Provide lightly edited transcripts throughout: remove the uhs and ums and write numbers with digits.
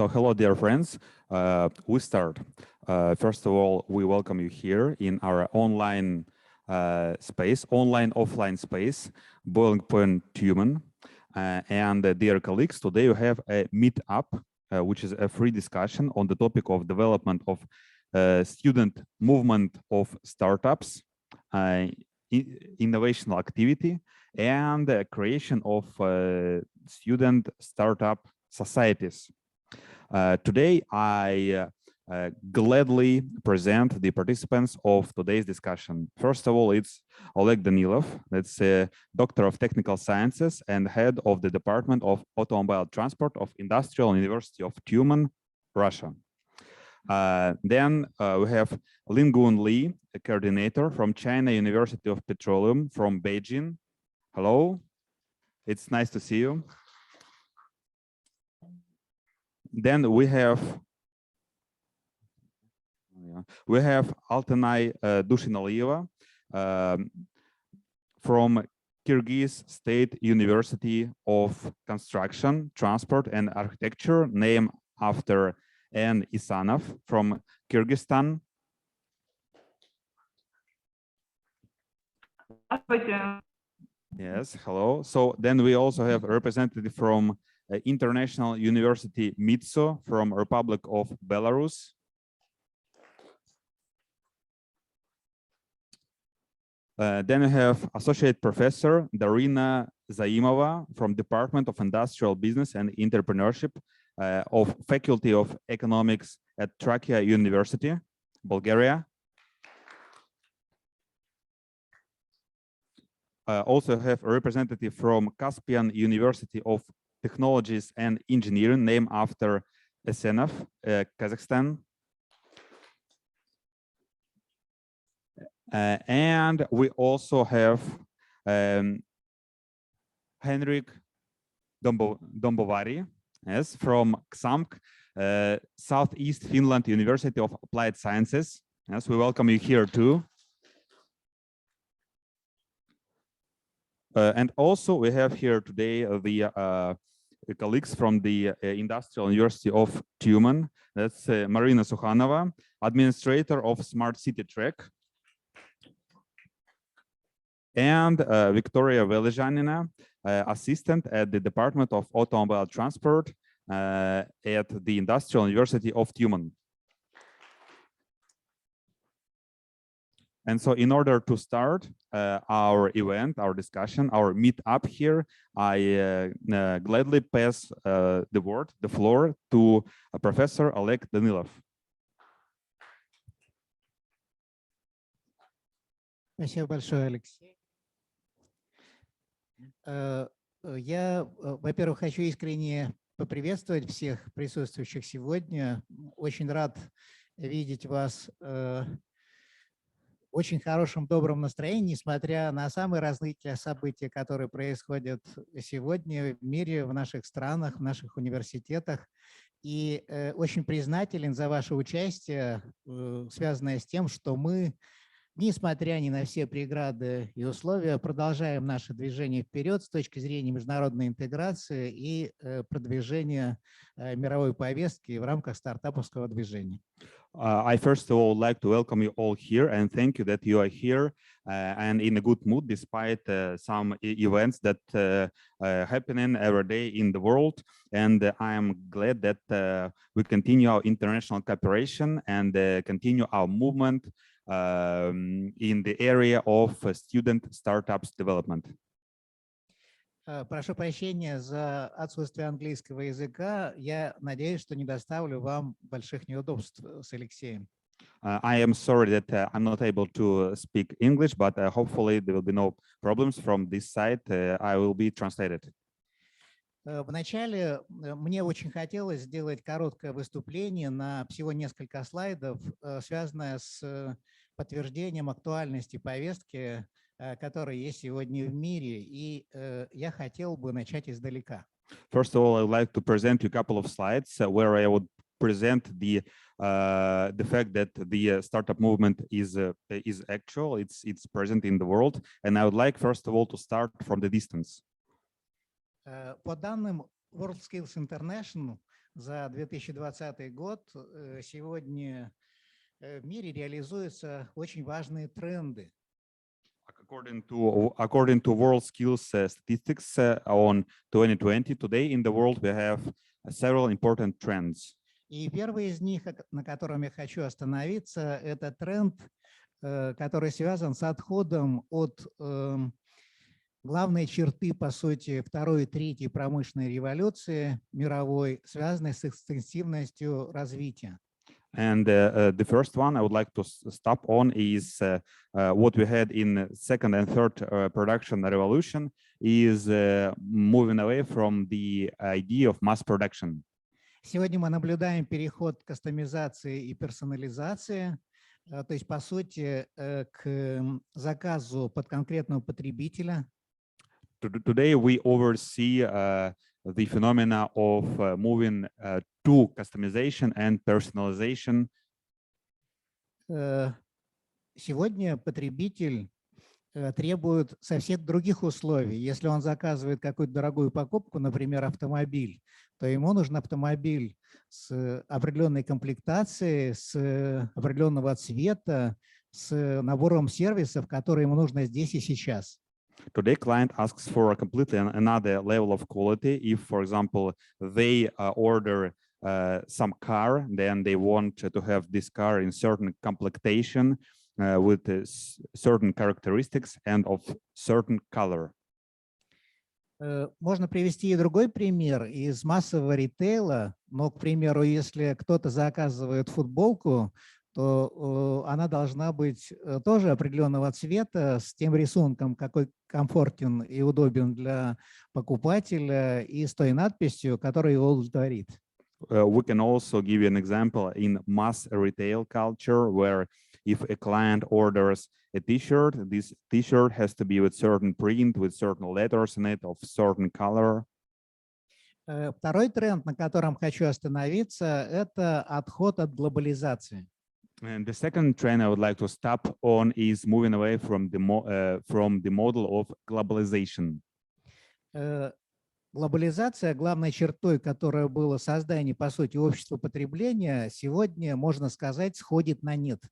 So hello, dear friends. We start. First of all, we welcome you here in our online space, offline space, Boiling Point Human. And dear colleagues, today we have a meetup, which is a free discussion on the topic of development of student movement of startups, innovational activity, and creation of student startup societies. Today, I gladly present the participants of today's discussion. First of all, it's Oleg Danilov, that's a Doctor of Technical Sciences and Head of the Department of Automobile Transport of Industrial University of Tyumen, Russia. Then we have Lingun Li, a coordinator from China University of Petroleum from Beijing. Hello, it's nice to see you. Then we have Altanay Dushinalieva from Kyrgyz State University of Construction, Transport and Architecture, named after N. Isanov from Kyrgyzstan. Yes, hello. So then we also have a representative from International University Mitso from Republic of Belarus. Then we have Associate Professor Darina Zaimova from Department of Industrial Business and Entrepreneurship of Faculty of Economics at Trakia University, Bulgaria. Also have a representative from Caspian University of Technologies and Engineering, named after Esenov, Kazakhstan. And we also have Henrik Dombovari, yes, from XAMK, Southeast Finland University of Applied Sciences. Yes, we welcome you here too. And also we have here today the colleagues from the Industrial University of Tyumen. That's Marina Sukhanova, administrator of Smart City Track. And Victoria Velizhanina, assistant at the Department of Automobile Transport at the Industrial University of Tyumen. And so in order to start our event, our discussion, our meetup here, I gladly pass the floor to Professor Oleg Danilov. Спасибо большое, Алексей. Я, во-первых, хочу искренне поприветствовать всех присутствующих сегодня. Очень рад видеть вас в очень хорошем, добром настроении, несмотря на самые различные события, которые происходят сегодня в мире, в наших странах, в наших университетах. И очень признателен за ваше участие, связанное с тем, что мы, несмотря ни на все преграды и условия, продолжаем наше движение вперед с точки зрения международной интеграции и продвижения мировой повестки в рамках стартаповского движения. I first of all like to welcome you all here and thank you that you are here and in a good mood despite some events that happening every day in the world. And I am glad that we continue our international cooperation and continue our movement in the area of student startups development. Прошу прощения за отсутствие английского языка. Я надеюсь, что не доставлю вам больших неудобств с Алексеем. I am sorry that I'm not able to speak English, but hopefully there will be no problems from this side. I will be translated. Вначале мне очень хотелось сделать короткое выступление на всего несколько слайдов, связанное с подтверждением актуальности повестки, которая есть сегодня в мире, и я хотел бы начать издалека. First of all, I would like to present you a couple of slides where I would present the fact that the startup movement is actual, it's present in the world, and I would like first of all to start from the distance. По данным WorldSkills International, за 2020 год сегодня в мире реализуются очень важные тренды. According to World Skills Statistics on 2020, today in the world we have several important trends. И первый из них, на котором я хочу остановиться, это тренд, который связан с отходом от главной черты, по сути, второй и третьей промышленной революции мировой, связанной с экстенсивностью развития. And the first one I would like to stop on is what we had in second and third production revolution is moving away from the idea of mass production. Сегодня мы наблюдаем переход к кастомизации и персонализации, то есть, по сути, к заказу под конкретного потребителя. Today we oversee the phenomena of moving to customization and personalization. Сегодня потребитель требует совсем других условий. Если он заказывает какую-то дорогую покупку, например, автомобиль, то ему нужен автомобиль с определенной комплектацией, с определенного цвета, с набором сервисов, которые ему нужно здесь и сейчас. Today, client asks for a completely another level of quality. If, for example, they order some car, then they want to have this car in certain complexion with certain characteristics and of certain color. Можно привести и другой пример из массового ритейла, но, к примеру, если кто-то заказывает футболку, то она должна быть тоже определенного цвета, с тем рисунком, какой комфортен и удобен для покупателя, и с той надписью, которая его удовлетворит. We can also give you an example in mass retail culture, where if a client orders a T-shirt, this T-shirt has to be with certain print, with certain letters in it, of certain color. Второй тренд, на котором хочу остановиться, это отход от глобализации. And the second trend I would like to stop on is moving away from the model of globalization. Глобализация, главной чертой, которая была создание, по сути, общества потребления, сегодня, можно сказать, сходит на нет.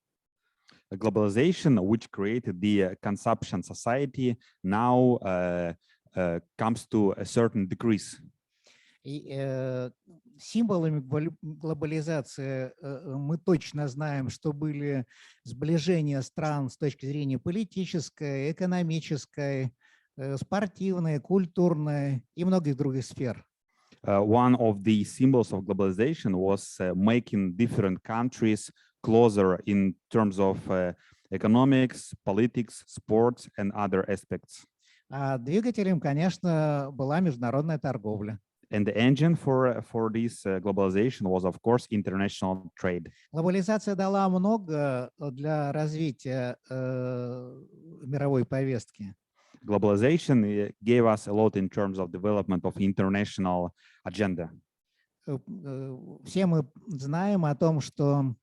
Globalization, which created the consumption society, now comes to a certain decrease. И символами глобализации мы точно знаем, что были сближения стран с точки зрения политической, экономической, спортивной, культурной и многих других сфер. One of the symbols of globalization was making different countries closer in terms of economics, politics, sports, and other aspects. А двигателем, конечно, была международная торговля. And the engine for this globalization was, of course, international trade. Глобализация дала много для развития мировой повестки. Globalization gave us a lot in terms of development of international agenda. Все мы знаем о том, что,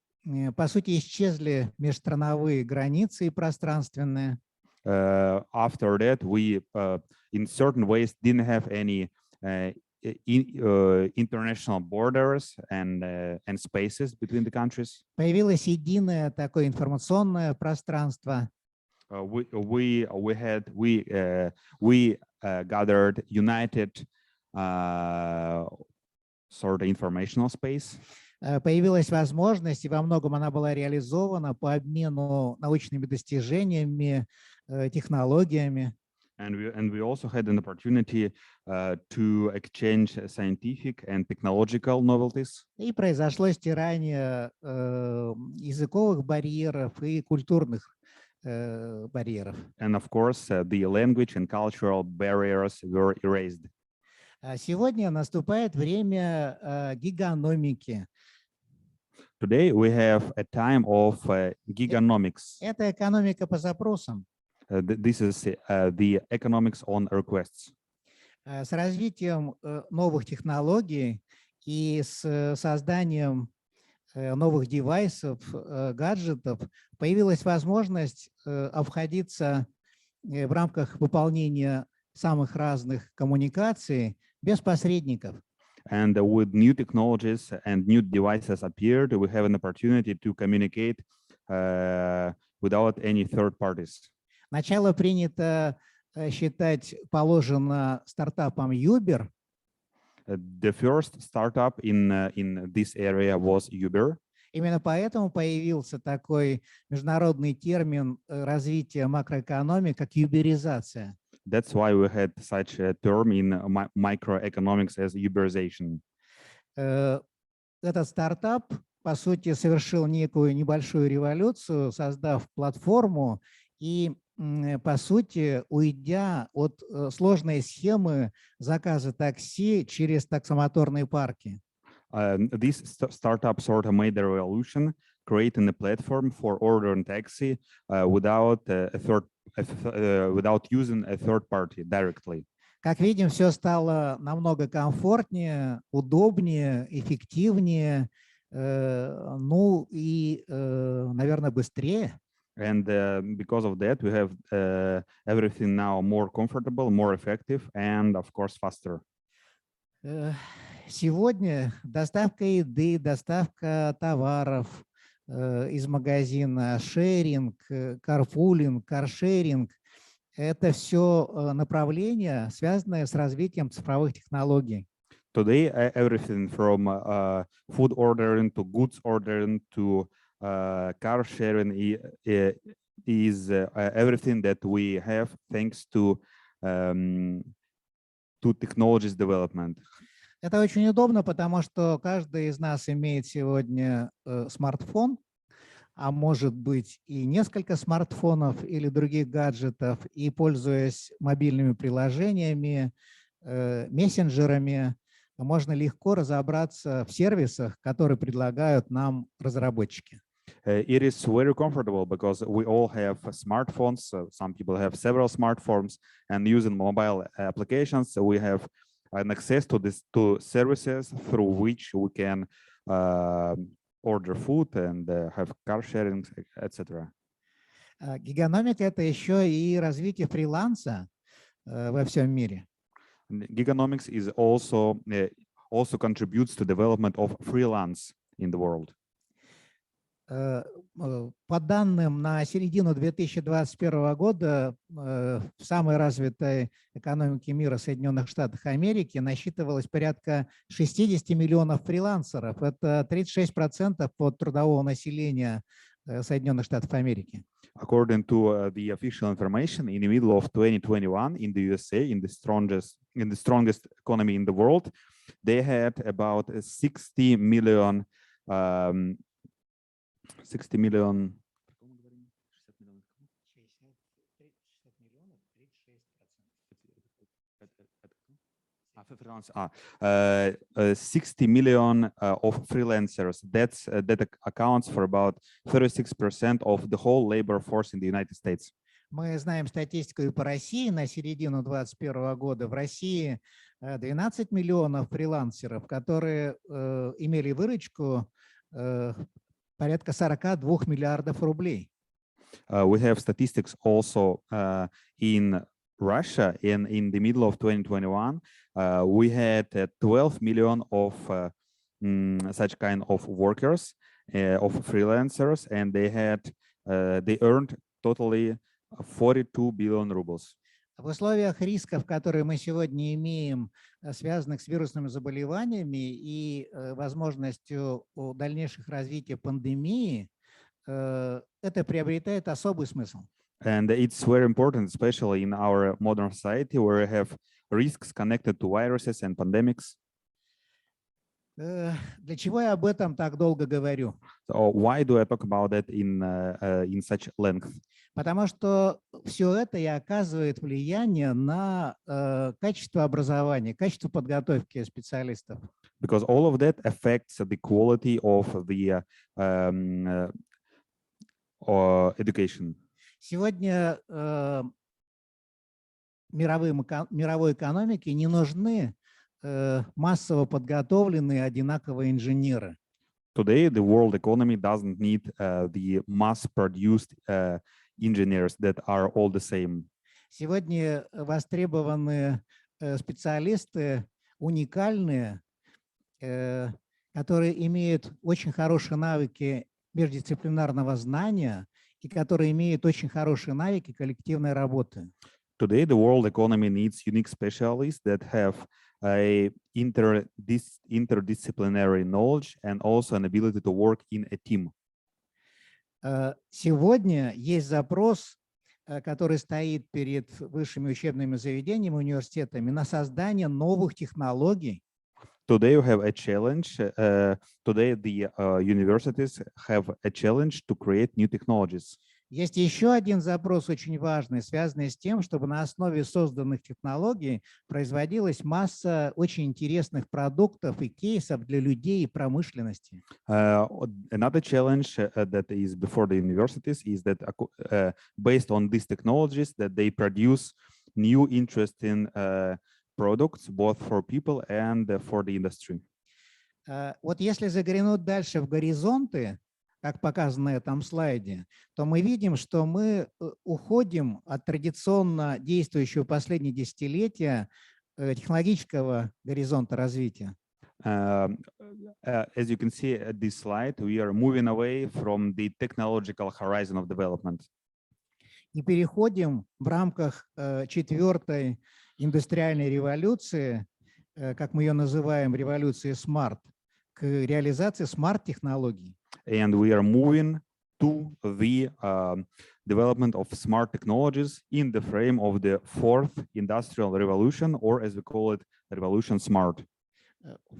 по сути, исчезли межстрановые границы и пространственные. After that, we, in certain ways, didn't have any international borders and spaces between the countries. Появилось единое такое информационное пространство. We gathered united sort of informational space. Появилась возможность, и во многом она была реализована по обмену научными достижениями, технологиями. And we also had an opportunity to exchange scientific and technological novelties. И произошло стирание языковых барьеров и культурных барьеров. And of course, the language and cultural barriers were erased. Сегодня наступает время гигаnomics. Today we have a time of giganomics. Это экономика по запросам. This is the economics on requests. С развитием новых технологий и с созданием новых девайсов, гаджетов появилась возможность обходиться в рамках выполнения самых разных коммуникаций без посредников. And with new technologies and new devices appeared, we have an opportunity to communicate without any third parties. Начало принято считать положено стартапом Uber. The first startup in this area was Uber. Именно поэтому появился такой международный термин развития макроэкономики, как юберизация. That's why we had such a term in microeconomics as Uberization. Этот стартап, по сути, совершил некую небольшую революцию, создав платформу и, по сути, уйдя от сложной схемы заказа такси через таксомоторные парки. This startup sort of made the revolution, creating a platform for ordering taxi without using a third party directly. Как видим, все стало намного комфортнее, удобнее, эффективнее, ну и, наверное, быстрее. And because of that, we have everything now more comfortable, more effective, and of course faster. Сегодня доставка еды, доставка товаров из магазина, шеринг, карпулинг, каршеринг – это все направления, связанные с развитием цифровых технологий. Today, everything from food ordering to goods ordering to car sharing is everything that we have thanks to technologies development. Это очень удобно, потому что каждый из нас имеет сегодня смартфон, а может быть и несколько смартфонов или других гаджетов, и пользуясь мобильными приложениями, мессенджерами, можно легко разобраться в сервисах, которые предлагают нам разработчики. It is very comfortable because we all have smartphones. Some people have several smartphones, and using mobile applications, we have an access to services through which we can order food and have car sharing, etc. Гигономика – это еще и развитие фриланса во всем мире. Giganomics is also contributes to development of freelance in the world. По данным на середину 2021 года в самой развитой экономике мира Соединенных Штатах Америки насчитывалось порядка 60 миллионов фрилансеров. Это 36% от трудового населения Соединенных Штатов Америки. According to the official information, in the middle of 2021 in the USA, in the strongest economy in the world, they had about 60 million 60 million. 60 million of freelancers. That accounts for about 36% of the whole labor force in the United States. Мы знаем статистику и по России на середину 2021 года. В России 12 миллионов фрилансеров, которые имели выручку порядка 42 миллиардов рублей. We have statistics also in Russia, and in the middle of 2021, we had 12 million of such kind of workers, of freelancers, and they earned totally 42 billion rubles. В условиях рисков, которые мы сегодня имеем, связанных с вирусными заболеваниями и возможностью дальнейших развития пандемии, это приобретает особый смысл. And it's very important, especially in our modern society, where we have risks connected to viruses and pandemics. Для чего я об этом так долго говорю? So why do I talk about that in such length? Потому что все это и оказывает влияние на качество образования, качество подготовки специалистов. Because all of that affects the quality of the education. Сегодня мировой экономике не нужны массово подготовленные одинаковые инженеры. Today, the world economy doesn't need the mass-produced engineers that are all the same. Сегодня востребованы специалисты уникальные, которые имеют очень хорошие навыки междисциплинарного знания и которые имеют очень хорошие навыки коллективной работы. Today, the world economy needs unique specialists that have a interdisciplinary knowledge and also an ability to work in a team. Сегодня есть запрос, который стоит перед высшими учебными заведениями, университетами на создание новых технологий. Today, we have a challenge. Today, the universities have a challenge to create new technologies. Есть еще один запрос очень важный, связанный с тем, чтобы на основе созданных технологий производилась масса очень интересных продуктов и кейсов для людей и промышленности. Another challenge that is before the universities is that based on these technologies that they produce new interesting products both for people and for the industry. Вот если заглянуть дальше в горизонты, как показано на этом слайде, то мы видим, что мы уходим от традиционно действующего последние десятилетия технологического горизонта развития. As you can see at this slide, we are moving away from the technological horizon of development. И переходим в рамках четвертой индустриальной революции, как мы ее называем, революции смарт, к реализации смарт-технологий. And we are moving to the development of smart technologies in the frame of the fourth industrial revolution, or as we call it, revolution smart.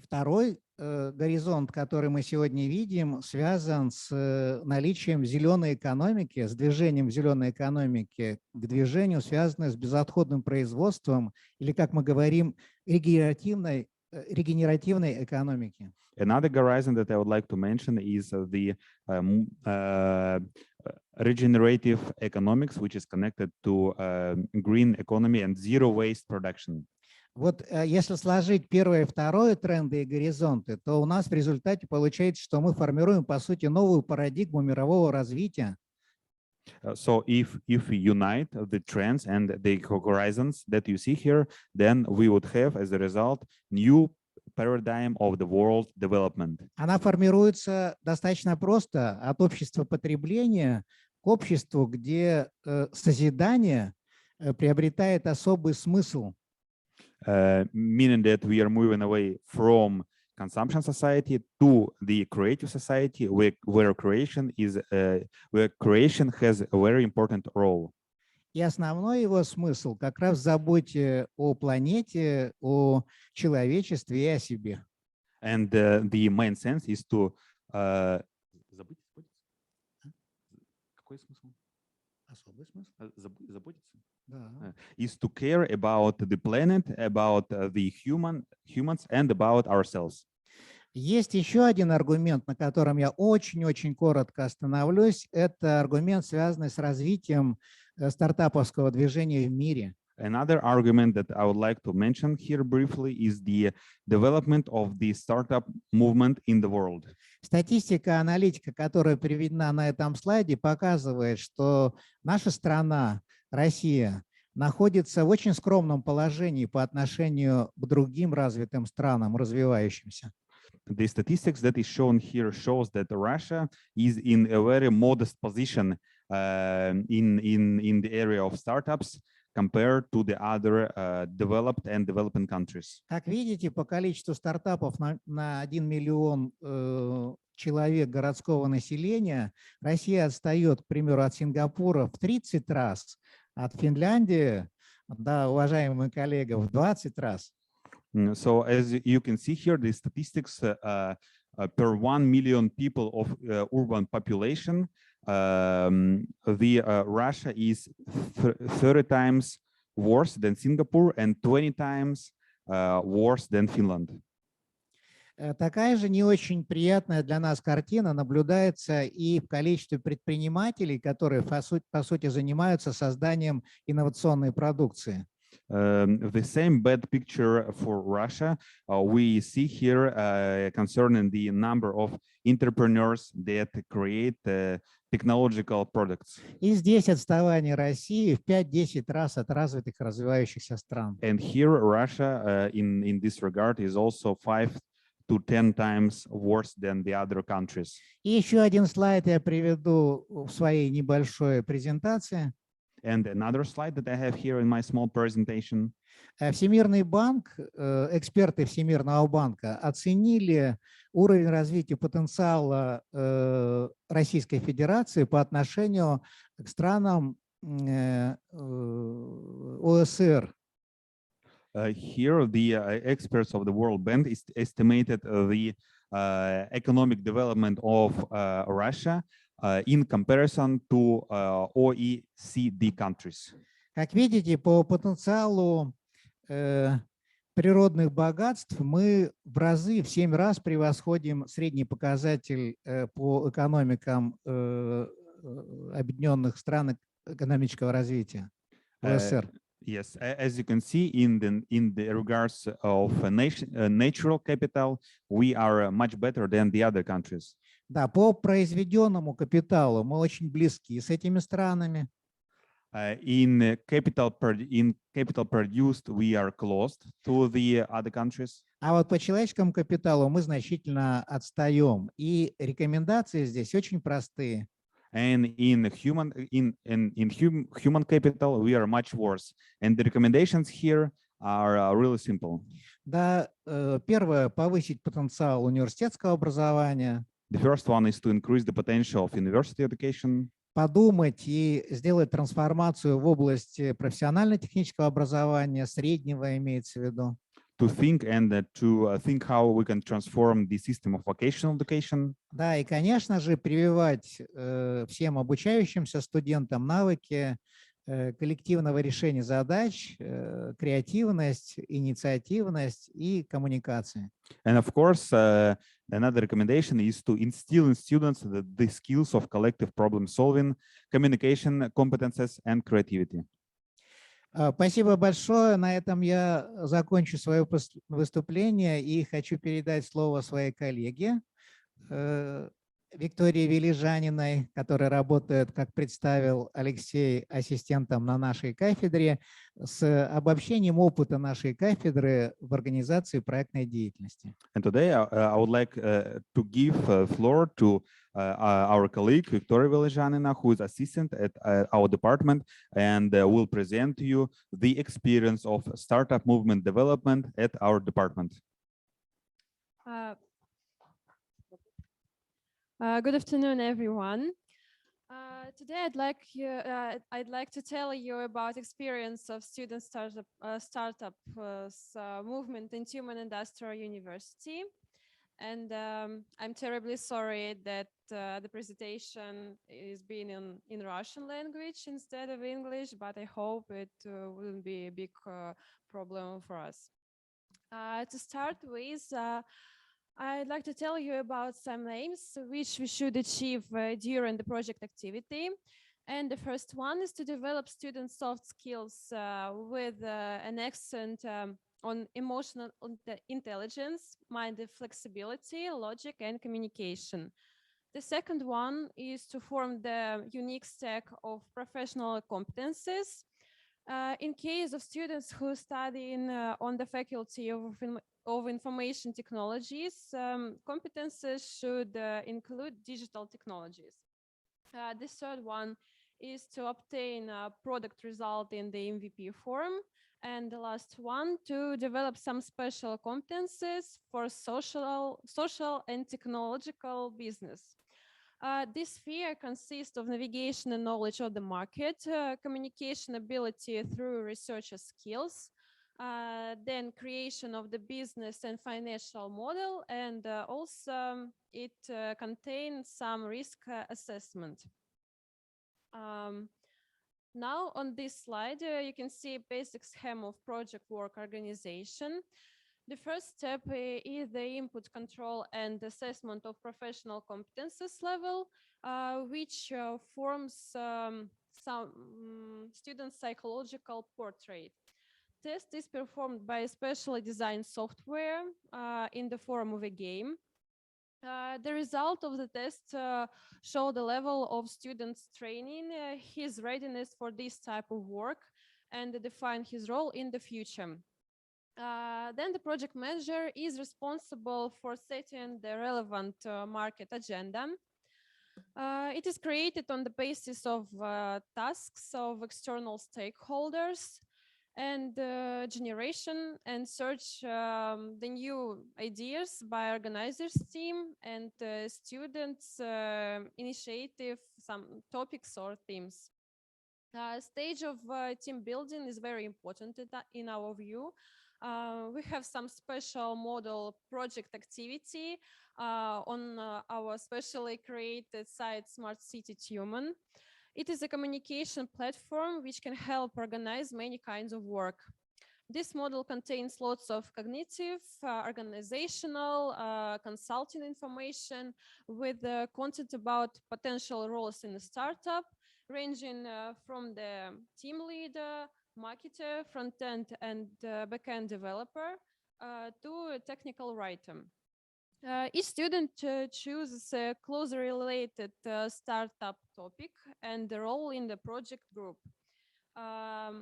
Второй горизонт, который мы сегодня видим, связан с наличием зеленой экономики, с движением зеленой экономики к движению, связанное с безотходным производством, или, как мы говорим, регенеративной экономики. Another horizon that I would like to mention is the regenerative economics, which is connected to green economy and zero waste production. Вот если сложить первое и второе тренды и горизонты, то у нас в результате получается, что мы формируем, по сути, новую парадигму мирового развития. So if we unite the trends and the horizons that you see here, then we would have, as a result, new paradigm of the world development. Она формируется достаточно просто от общества потребления к обществу, где созидание приобретает особый смысл. Meaning that we are moving away from consumption society to the creative society, where creation has a very important role. И основной его смысл как раз в заботе о планете, о человечестве и о себе. And the main sense is to какой смысл? Особый смысл? Заботиться? Да. Is to care about the planet, about the humans, and about ourselves. Есть еще один аргумент, на котором я очень-очень коротко остановлюсь. Это аргумент, связанный с развитием стартаповского движения в мире. Another argument that I would like to mention here briefly is the development of the startup movement in the world. Статистика, аналитика, которая приведена на этом слайде, показывает, что наша страна, Россия, находится в очень скромном положении по отношению к другим развитым странам, развивающимся. The statistics that is shown here shows that Russia is in a very modest position in the area of startups compared to the other developed and developing countries. Как видите, по количеству стартапов на 1 миллион человек городского населения Россия отстает, к примеру, от Сингапура в 30 раз, от Финляндии, да, уважаемый коллега, в 20 раз. So as you can see here, the statistics per 1 million people of urban population, Russia is 30 times worse than Singapore and 20 times worse than Finland. Такая же не очень приятная для нас картина наблюдается и в количестве предпринимателей, которые, по сути, занимаются созданием инновационной продукции. The same bad picture for Russia we see here concerning the number of entrepreneurs that create technological products. И здесь отставание России в 5-10 раз от развитых развивающихся стран. And here Russia in this regard is also 5 to 10 times worse than the other countries. И еще один слайд я приведу в своей небольшой презентации. And another slide that I have here in my small presentation. Всемирный банк, эксперты Всемирного банка оценили уровень развития потенциала Российской Федерации по отношению к странам ОСР. Here, the experts of the World Bank estimated the economic development of Russia in comparison to OECD countries. Как видите, по потенциалу природных богатств мы в разы, в 7 раз превосходим средний показатель по экономикам объединенных стран экономического развития ОСР. Yes, as you can see, in the regards of natural capital, we are much better than the other countries. Да, по произведенному капиталу мы очень близки с этими странами. In capital produced, we are close to the other countries. А вот по человеческому капиталу мы значительно отстаем. И рекомендации здесь очень простые. And in human capital, we are much worse. And the recommendations here are really simple. Да, первое, повысить потенциал университетского образования. The first one is to increase the potential of university education. Подумать и сделать трансформацию в области профессионально-технического образования, среднего имеется в виду. To think how we can transform the system of vocational education. Да, и, конечно же, прививать всем обучающимся студентам навыки коллективного решения задач, креативность, инициативность и коммуникации. And of course, another recommendation is to instill in students the skills of collective problem solving, communication competences, and creativity. Спасибо большое. На этом я закончу свое выступление и хочу передать слово своей коллеге Виктории Велижаниной, которая работает, как представил Алексей, ассистентом на нашей кафедре, с обобщением опыта нашей кафедры в организации проектной деятельности. And today I would like to give floor to our colleague Victoria Velizhanina, who is assistant at our department, and will present to you the experience of startup movement development at our department. Good afternoon, everyone. Today, I'd like to tell you about experience of student startup movement in Human Industrial University. And I'm terribly sorry that the presentation is being in Russian language instead of English, but I hope it wouldn't be a big problem for us. To start with, I'd like to tell you about some aims which we should achieve during the project activity. And the first one is to develop student soft skills with an accent on emotional intelligence, mind flexibility, logic, and communication. The second one is to form the unique stack of professional competencies. In case of students who study on the faculty of information technologies, competences should include digital technologies. The third one is to obtain a product result in the MVP form. And the last one, to develop some special competences for social and technological business. This sphere consists of navigation and knowledge of the market, communication ability through researcher skills, then creation of the business and financial model, and also it contains some risk assessment. Now on this slide, you can see a basic scheme of project work organization. The first step is the input control and assessment of professional competences level, which forms some student psychological portrait. Test is performed by a specially designed software in the form of a game. The result of the test show the level of students' training, his readiness for this type of work, and define his role in the future. Then the project manager is responsible for setting the relevant market agenda. It is created on the basis of tasks of external stakeholders and generation and search the new ideas by organizers team and students initiative some topics or themes. Stage of team building is very important in our view. We have some special model project activity on our specially created site Smart City Human. It is a communication platform which can help organize many kinds of work. This model contains lots of cognitive, organizational, consulting information with content about potential roles in the startup, ranging from the team leader, marketer, front-end and back-end developer to a technical writer. Each student chooses a closely related startup topic and the role in the project group.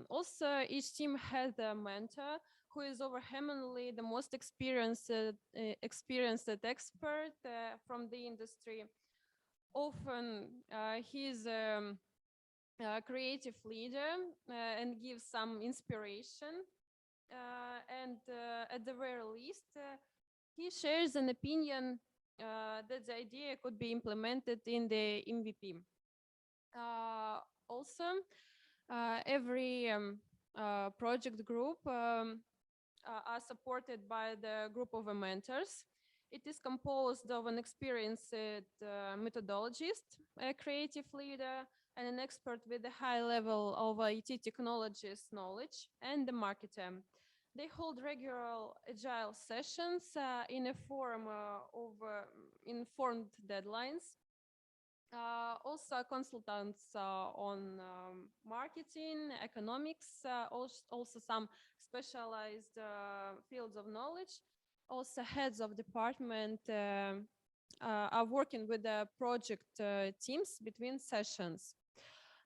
Also, each team has a mentor who is overwhelmingly the most experienced expert from the industry. Often, he is a creative leader and gives some inspiration. And at the very least, he shares an opinion that the idea could be implemented in the MVP. Also, every project group are supported by the group of mentors. It is composed of an experienced methodologist, a creative leader, and an expert with a high level of IT technologies knowledge, and the marketer. They hold regular agile sessions in a form of informed deadlines. Also consultants on marketing, economics, also some specialized fields of knowledge. Also heads of department are working with the project teams between sessions.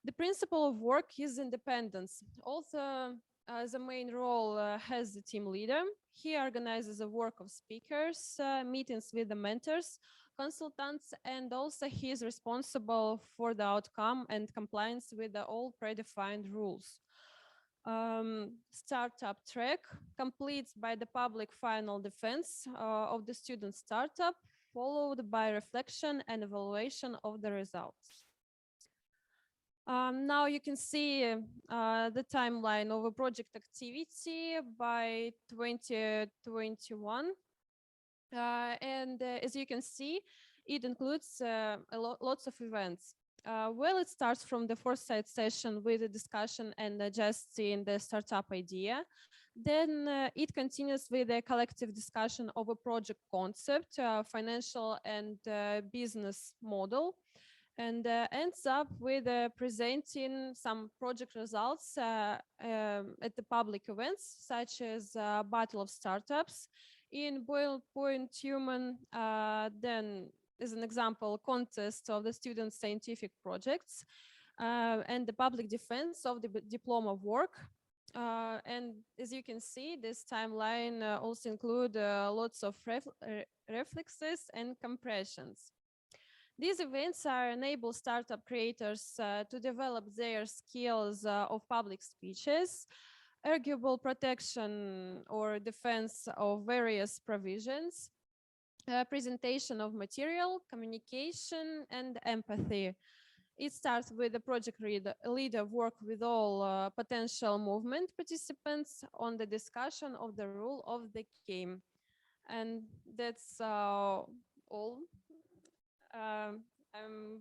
The principle of work is independence. Also, the main role has the team leader. He organizes the work of speakers, meetings with the mentors, consultants, and also he is responsible for the outcome and compliance with the all predefined rules. Startup track completes by the public final defense of the student startup, followed by reflection and evaluation of the results. Now you can see the timeline of a project activity by 2021. And as you can see, it includes lots of events. Well, it starts from the foresight session with a discussion and adjusting the startup idea. Then it continues with a collective discussion of a project concept, financial and business model, and ends up with presenting some project results at the public events, such as Battle of Startups, in Boiling Point Human, then as an example, contest of the student scientific projects, and the public defense of the diploma of work. And as you can see, this timeline also include lots of reflexes and compressions. These events enable startup creators to develop their skills of public speeches, arguable protection or defense of various provisions, presentation of material, communication, and empathy. It starts with the project leader work with all potential movement participants on the discussion of the rule of the game. And that's all. I'm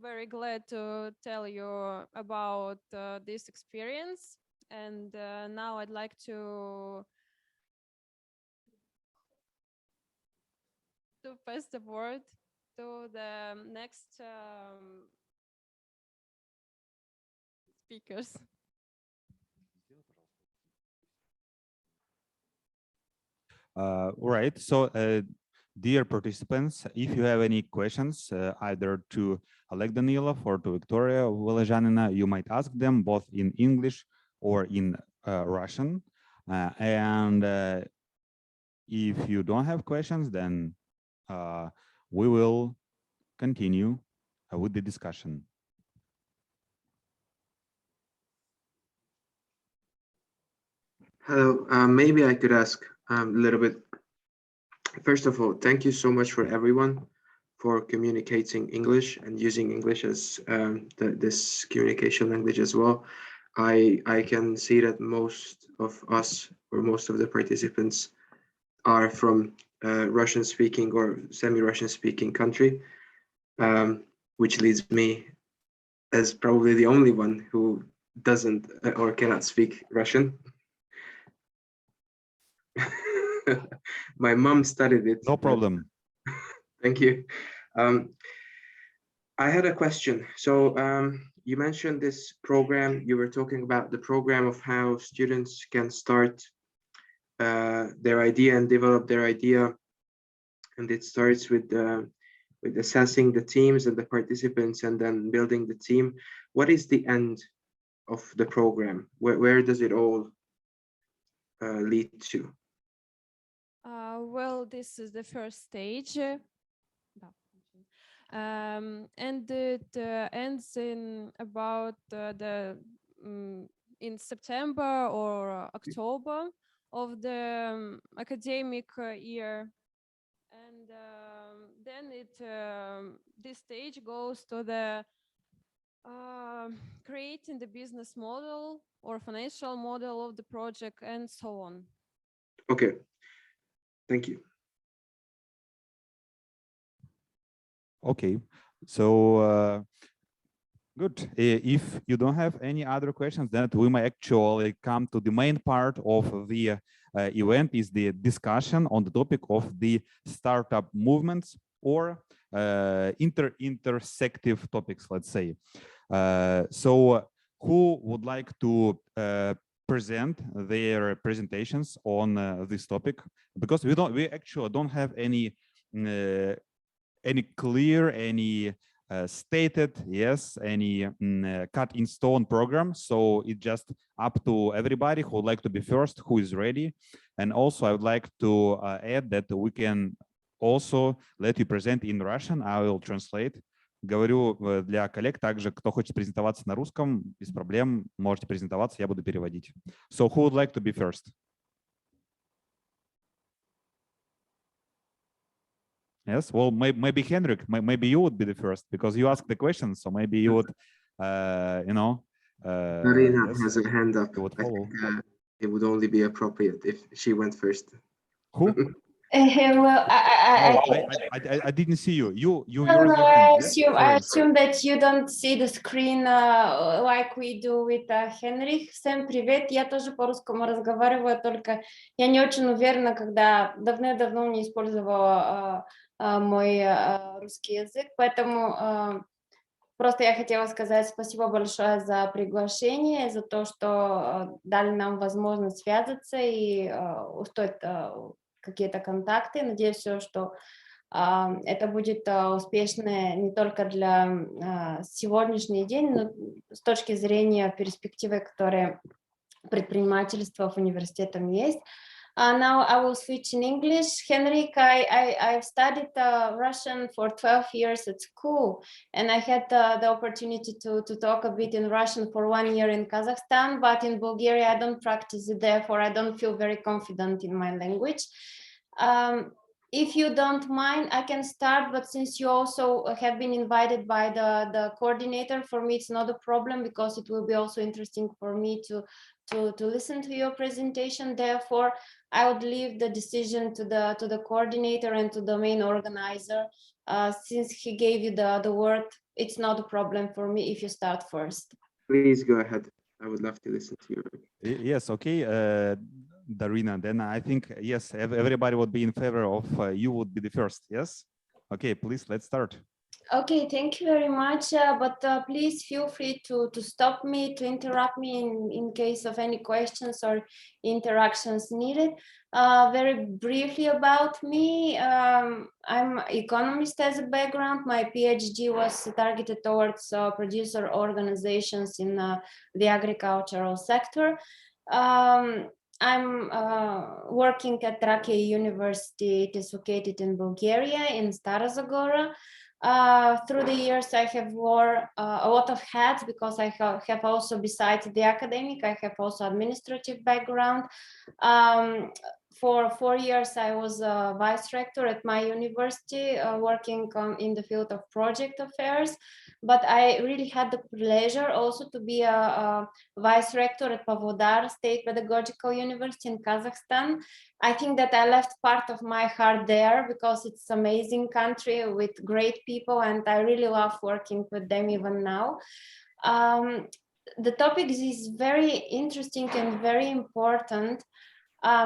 very glad to tell you about this experience. And now I'd like to pass the word to the next speakers. Right. So, dear participants, if you have any questions, either to Oleg Danilov or to Victoria Volozhanina, you might ask them both in English or in Russian. And If you don't have questions, then we will continue with the discussion. Hello, maybe I could ask a little bit. First of all, thank you so much for everyone for communicating English and using English as this communication language as well. I can see that most of us or most of the participants are from Russian speaking or semi-Russian speaking country, which leads me as probably the only one who doesn't or cannot speak Russian. My mom studied it. No problem. Thank you. I had a question. So you mentioned this program. You were talking about the program of how students can start their idea and develop their idea. And it starts with assessing the teams and the participants and then building the team. What is the end of the program? Where does it all lead to? Well, this is the first stage, and it ends in about in September or October of the academic year, and then this stage goes to the creating the business model or financial model of the project and so on. Okay. Thank you. Okay, so good. If you don't have any other questions, then we might actually come to the main part of the event, is the discussion on the topic of the startup movements or intersective topics, let's say. So who would like to present their presentations on this topic? Because we actually don't have any clear, any stated, yes, any cut in stone program. So it's just up to everybody who would like to be first, who is ready. And also I would like to add that we can also let you present in Russian. I will translate. Говорю для коллег также, кто хочет презентоваться на русском, без проблем, можете презентоваться, я буду переводить. So who would like to be first? Yes, well, maybe Henrik, maybe you would be the first because you asked the question, so maybe you would, you know. Marina yes, has her hand up. you would follow. I think it would only be appropriate if she went first. Who? Well, I didn't see you. You no, raised your hand. I assume that you don't see the screen like we do with Henrik. Всем привет, я тоже по-русскому разговариваю, только я не очень уверена, когда давно не использовала мой русский язык, поэтому просто я хотела сказать спасибо большое за приглашение, за то, что дали нам возможность связаться и устроить какие-то контакты. Надеюсь, что это будет успешно не только для сегодняшний день, но с точки зрения перспективы, которые предпринимательство в университете есть. Now I will switch in English. Henrik, I've studied Russian for 12 years at school, and I had the opportunity to talk a bit in Russian for 1 year in Kazakhstan, but in Bulgaria I don't practice it, therefore I don't feel very confident in my language. If you don't mind, I can start, but since you also have been invited by the coordinator, for me it's not a problem because it will be also interesting for me to listen to your presentation. Therefore, I would leave the decision to the coordinator and to the main organizer. Since he gave you the word, it's not a problem for me if you start first. Please go ahead. I would love to listen to you. Yes, okay, Darina, then I think, yes, everybody would be in favor of you would be the first, yes? Okay, please, let's start. Okay, thank you very much, but please feel free to stop me, to interrupt me in case of any questions or interactions needed. Very briefly about me, I'm an economist as a background. My PhD was targeted towards producer organizations in the agricultural sector. I'm working at Trakia University. It is located in Bulgaria, in Stara Zagora. Through the years, I have wore a lot of hats because I have also, besides the academic, I have also administrative background. For 4 years, I was a vice rector at my university, working in the field of project affairs. But I really had the pleasure also to be a vice rector at Pavlodar State Pedagogical University in Kazakhstan. I think that I left part of my heart there because it's an amazing country with great people, and I really love working with them even now. The topic is very interesting and very important.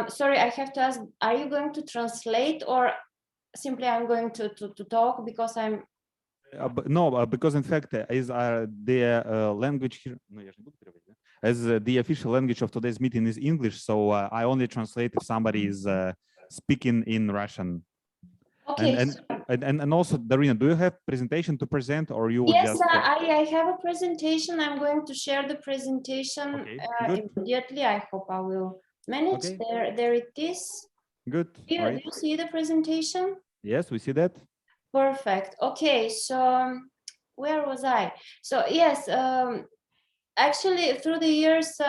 Sorry, I have to ask, are you going to translate or simply I'm going to talk because I'm... No, because in fact, is the language here, as the official language of today's meeting is English, so I only translate if somebody is speaking in Russian. Okay. And also, Darina, do you have presentation to present, or you Yes, just? I have a presentation. I'm going to share the presentation immediately. I hope I will manage. Okay. There it is. Good. Do you see the presentation? Yes, we see that. Perfect. Okay, so where was I? So yes, actually through the years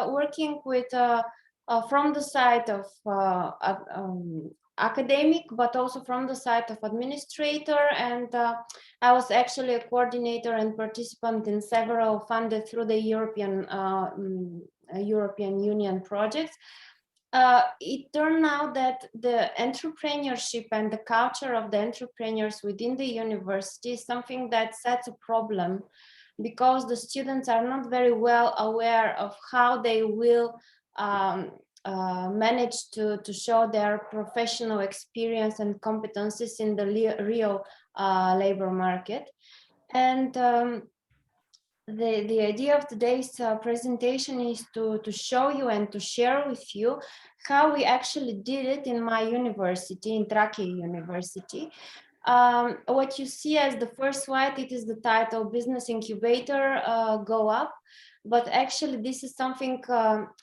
working with from the side of academic, but also from the side of administrator, and I was actually a coordinator and participant in several funded through the European Union projects. It turned out that the entrepreneurship and the culture of the entrepreneurs within the university is something that sets a problem, because the students are not very well aware of how they will manage to show their professional experience and competencies in the real labor market. And the idea of today's presentation is to show you and to share with you how we actually did it in my university, in Trakia University. What you see as the first slide, it is the title Business Incubator Go Up, but actually this is something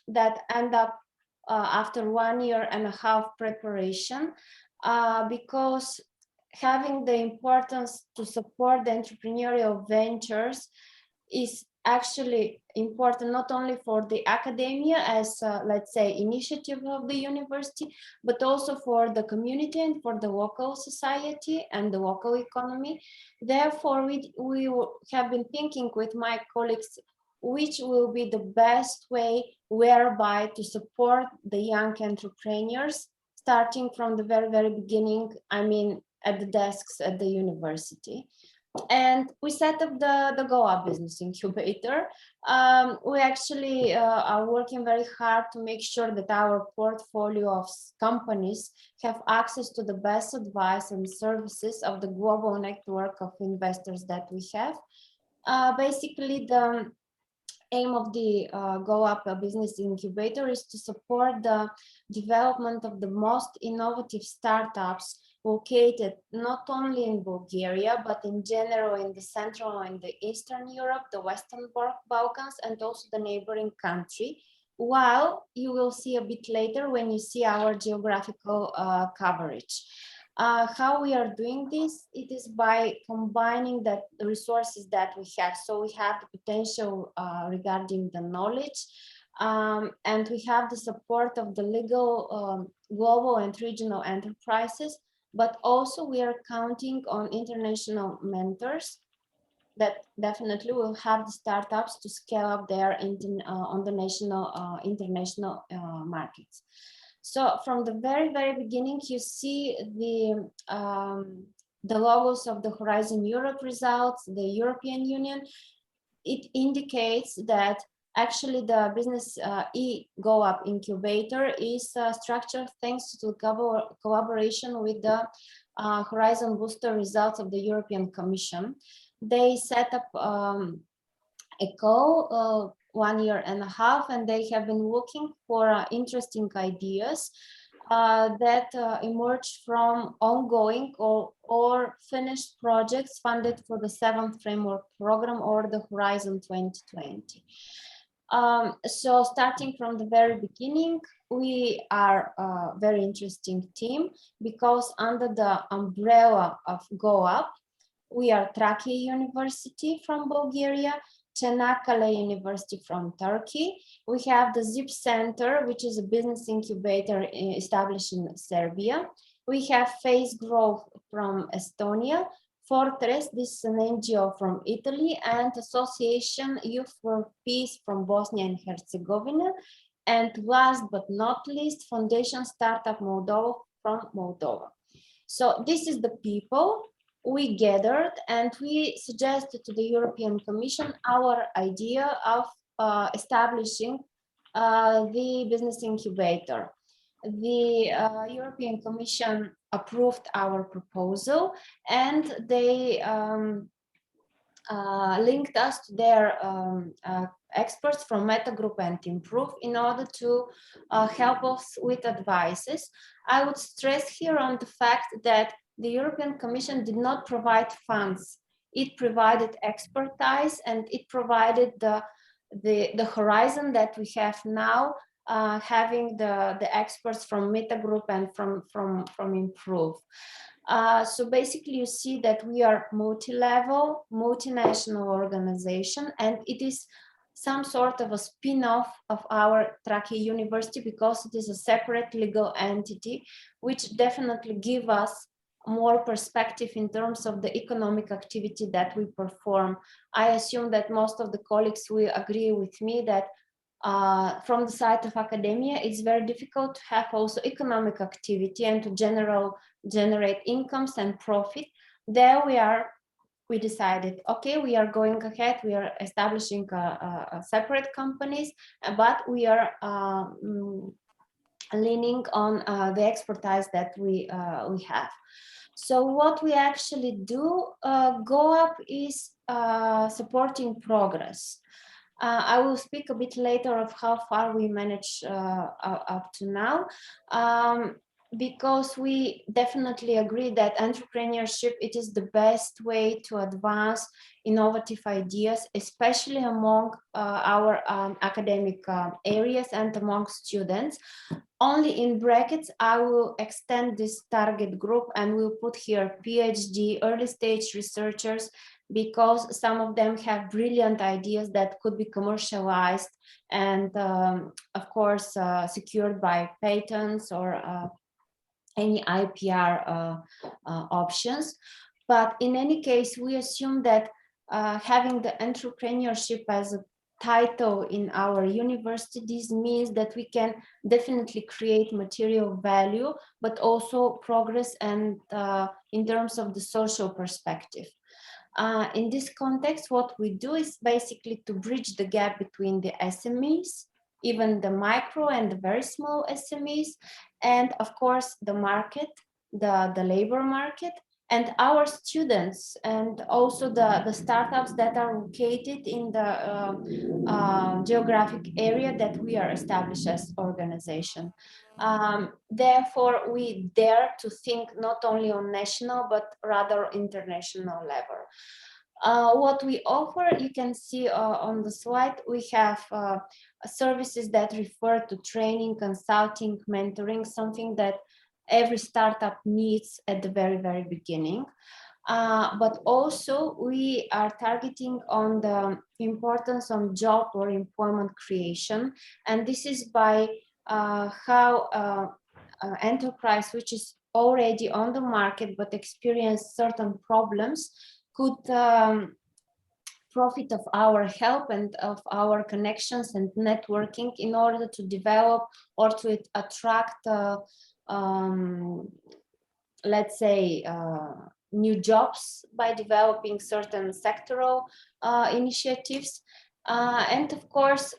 that end up after 1.5 years preparation, because having the importance to support the entrepreneurial ventures is actually important not only for the academia as let's say initiative of the university, but also for the community and for the local society and the local economy. Therefore, we have been thinking with my colleagues which will be the best way whereby to support the young entrepreneurs starting from the very beginning, I mean at the desks at the university. And we set up the Go Up Business Incubator. We actually are working very hard to make sure that our portfolio of companies have access to the best advice and services of the global network of investors that we have. Basically, the aim of the Go Up Business Incubator is to support the development of the most innovative startups located not only in Bulgaria, but in general in the Central and the Eastern Europe, the Western Balkans, and also the neighboring country, while you will see a bit later when you see our geographical coverage. How we are doing this, it is by combining the resources that we have. So we have the potential regarding the knowledge, and we have the support of the legal global and regional enterprises, but also we are counting on international mentors that definitely will have the startups to scale up their on the international markets. So from the very beginning, you see the logos of the Horizon Europe results, the European Union. It indicates that actually the business Go Up Incubator is structured thanks to collaboration with the Horizon Booster results of the European Commission. They set up a call 1.5 years, and they have been looking for interesting ideas that emerge from ongoing or finished projects funded for the 7th Framework Program or the Horizon 2020. So starting from the very beginning, we are a very interesting team because under the umbrella of GoUp, we are Trakia University from Bulgaria, Çanakkale University from Turkey. We have the ZIP Center, which is a business incubator established in Serbia. We have Phase Growth from Estonia, Fortress, this is an NGO from Italy, and Association Youth for Peace from Bosnia and Herzegovina. And last but not least, Foundation Startup Moldova from Moldova. So this is the people we gathered, and we suggested to the European Commission our idea of establishing the business incubator. The European Commission approved our proposal, and they linked us to their experts from Meta Group and Improve in order to help us with advices. I would stress here on the fact that the European Commission did not provide funds. It provided expertise, and it provided the horizon that we have now, having the experts from Meta Group and from Improve. So basically you see that we are multi-level, multinational organization, and it is some sort of a spin-off of our Trakia University because it is a separate legal entity, which definitely give us more perspective in terms of the economic activity that we perform. I assume that most of the colleagues will agree with me that from the side of academia, it's very difficult to have also economic activity and to generate incomes and profit. There we decided, okay, we are going ahead, we are establishing separate companies, but we are leaning on the expertise that we have. So what we actually do, GoUp is supporting progress. I will speak a bit later of how far we managed up to now, because we definitely agree that entrepreneurship, it is the best way to advance innovative ideas, especially among our academic areas and among students. Only in brackets, I will extend this target group and we'll put here PhD, early stage researchers, because some of them have brilliant ideas that could be commercialized and of course secured by patents or any IPR options. But in any case, we assume that having the entrepreneurship as a title in our universities means that we can definitely create material value, but also progress and in terms of the social perspective. In this context, what we do is basically to bridge the gap between the SMEs, even the micro and the very small SMEs, and of course the market, the labor market, and our students, and also the startups that are located in the geographic area that we are established as organization. Therefore, we dare to think not only on national, but rather international level. What we offer, you can see on the slide, we have services that refer to training, consulting, mentoring, something that every startup needs at the very, very beginning. But also we are targeting on the importance of job or employment creation. And this is by how enterprise, which is already on the market but experience certain problems, could profit of our help and of our connections and networking in order to develop or to attract let's say new jobs by developing certain sectoral initiatives. And of course,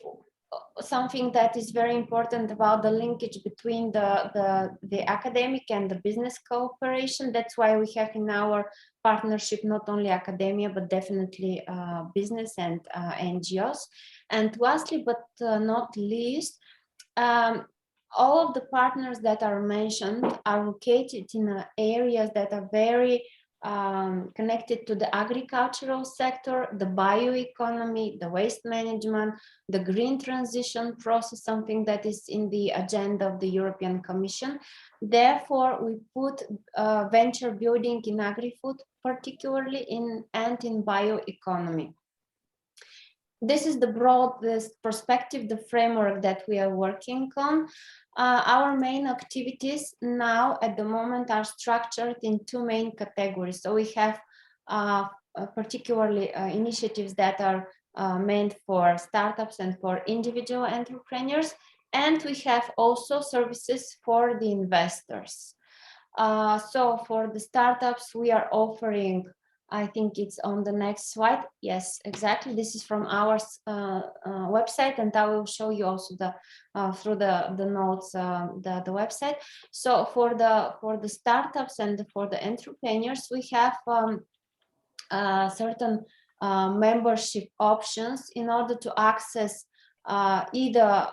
something that is very important about the linkage between the academic and the business cooperation. That's why we have in our partnership not only academia, but definitely business and NGOs. And lastly, but not least, all of the partners that are mentioned are located in areas that are very connected to the agricultural sector, the bioeconomy, the waste management, the green transition process, something that is in the agenda of the European Commission. Therefore, we put venture building in agri-food, particularly in bioeconomy. This is the broadest perspective, the framework that we are working on. Our main activities now at the moment are structured in two main categories. So we have particularly initiatives that are meant for startups and for individual entrepreneurs. And we have also services for the investors. So for the startups, we are offering, I think it's on the next slide. Yes, exactly. This is from our website, and I will show you also the through the notes the website. So for the startups and for the entrepreneurs, we have certain membership options in order to access either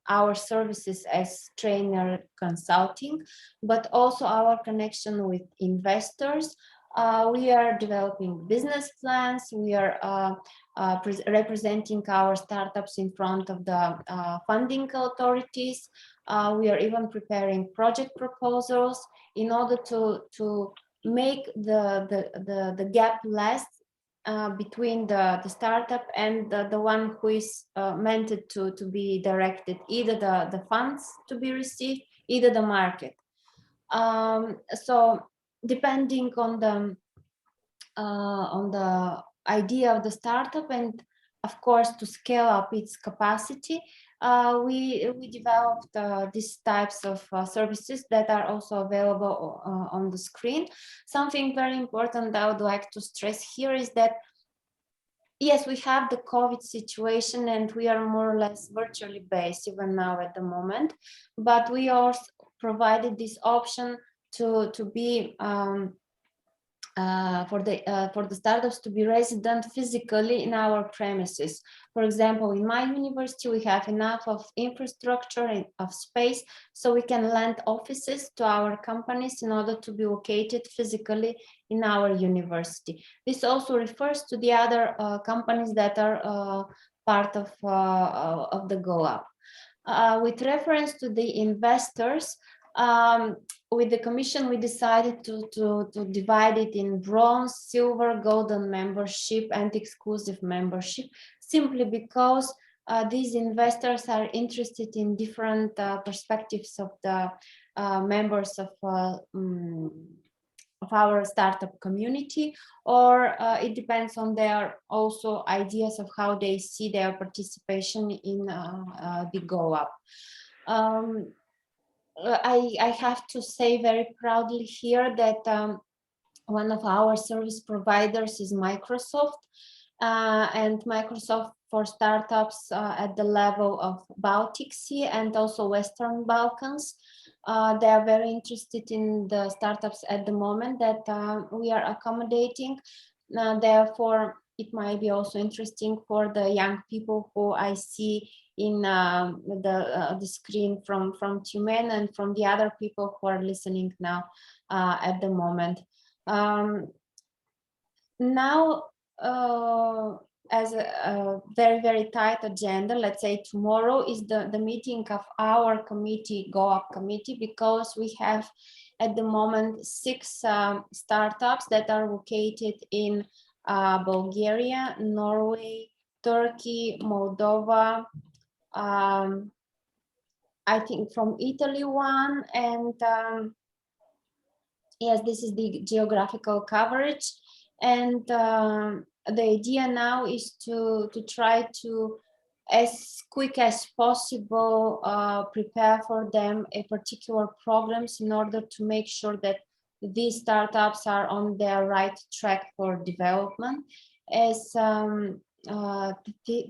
our services as trainer consulting, but also our connection with investors. We are developing business plans. We are representing our startups in front of the funding authorities. We are even preparing project proposals in order to make the gap less between the startup and the one who is meant to be directed, either the funds to be received, either the market. So depending on the idea of the startup and of course to scale up its capacity, we developed these types of services that are also available on the screen. Something very important I would like to stress here is that yes, we have the COVID situation and we are more or less virtually based even now at the moment, but we also provided this option to be for the startups to be resident physically in our premises. For example, in my university, we have enough of infrastructure and of space, so we can lend offices to our companies in order to be located physically in our university. This also refers to the other companies that are part of the GoUp. With reference to the investors, with the Commission, we decided to divide it in bronze, silver, golden membership, and exclusive membership, simply because these investors are interested in different perspectives of the members of our startup community, or it depends on their also ideas of how they see their participation in the GoUp. I have to say very proudly here that one of our service providers is Microsoft, and Microsoft for startups at the level of Baltic Sea and also Western Balkans. They are very interested in the startups at the moment that we are accommodating. Therefore, it might be also interesting for the young people who I see in the screen from Tumen and from the other people who are listening now at the moment. Now, as a very, very tight agenda, let's say tomorrow is the meeting of our committee, GoUp committee, because we have at the moment 6 startups that are located in Bulgaria, Norway, Turkey, Moldova, I think from Italy one, and yes, this is the geographical coverage. And the idea now is to try to, as quick as possible, prepare for them a particular programs in order to make sure that these startups are on their right track for development. As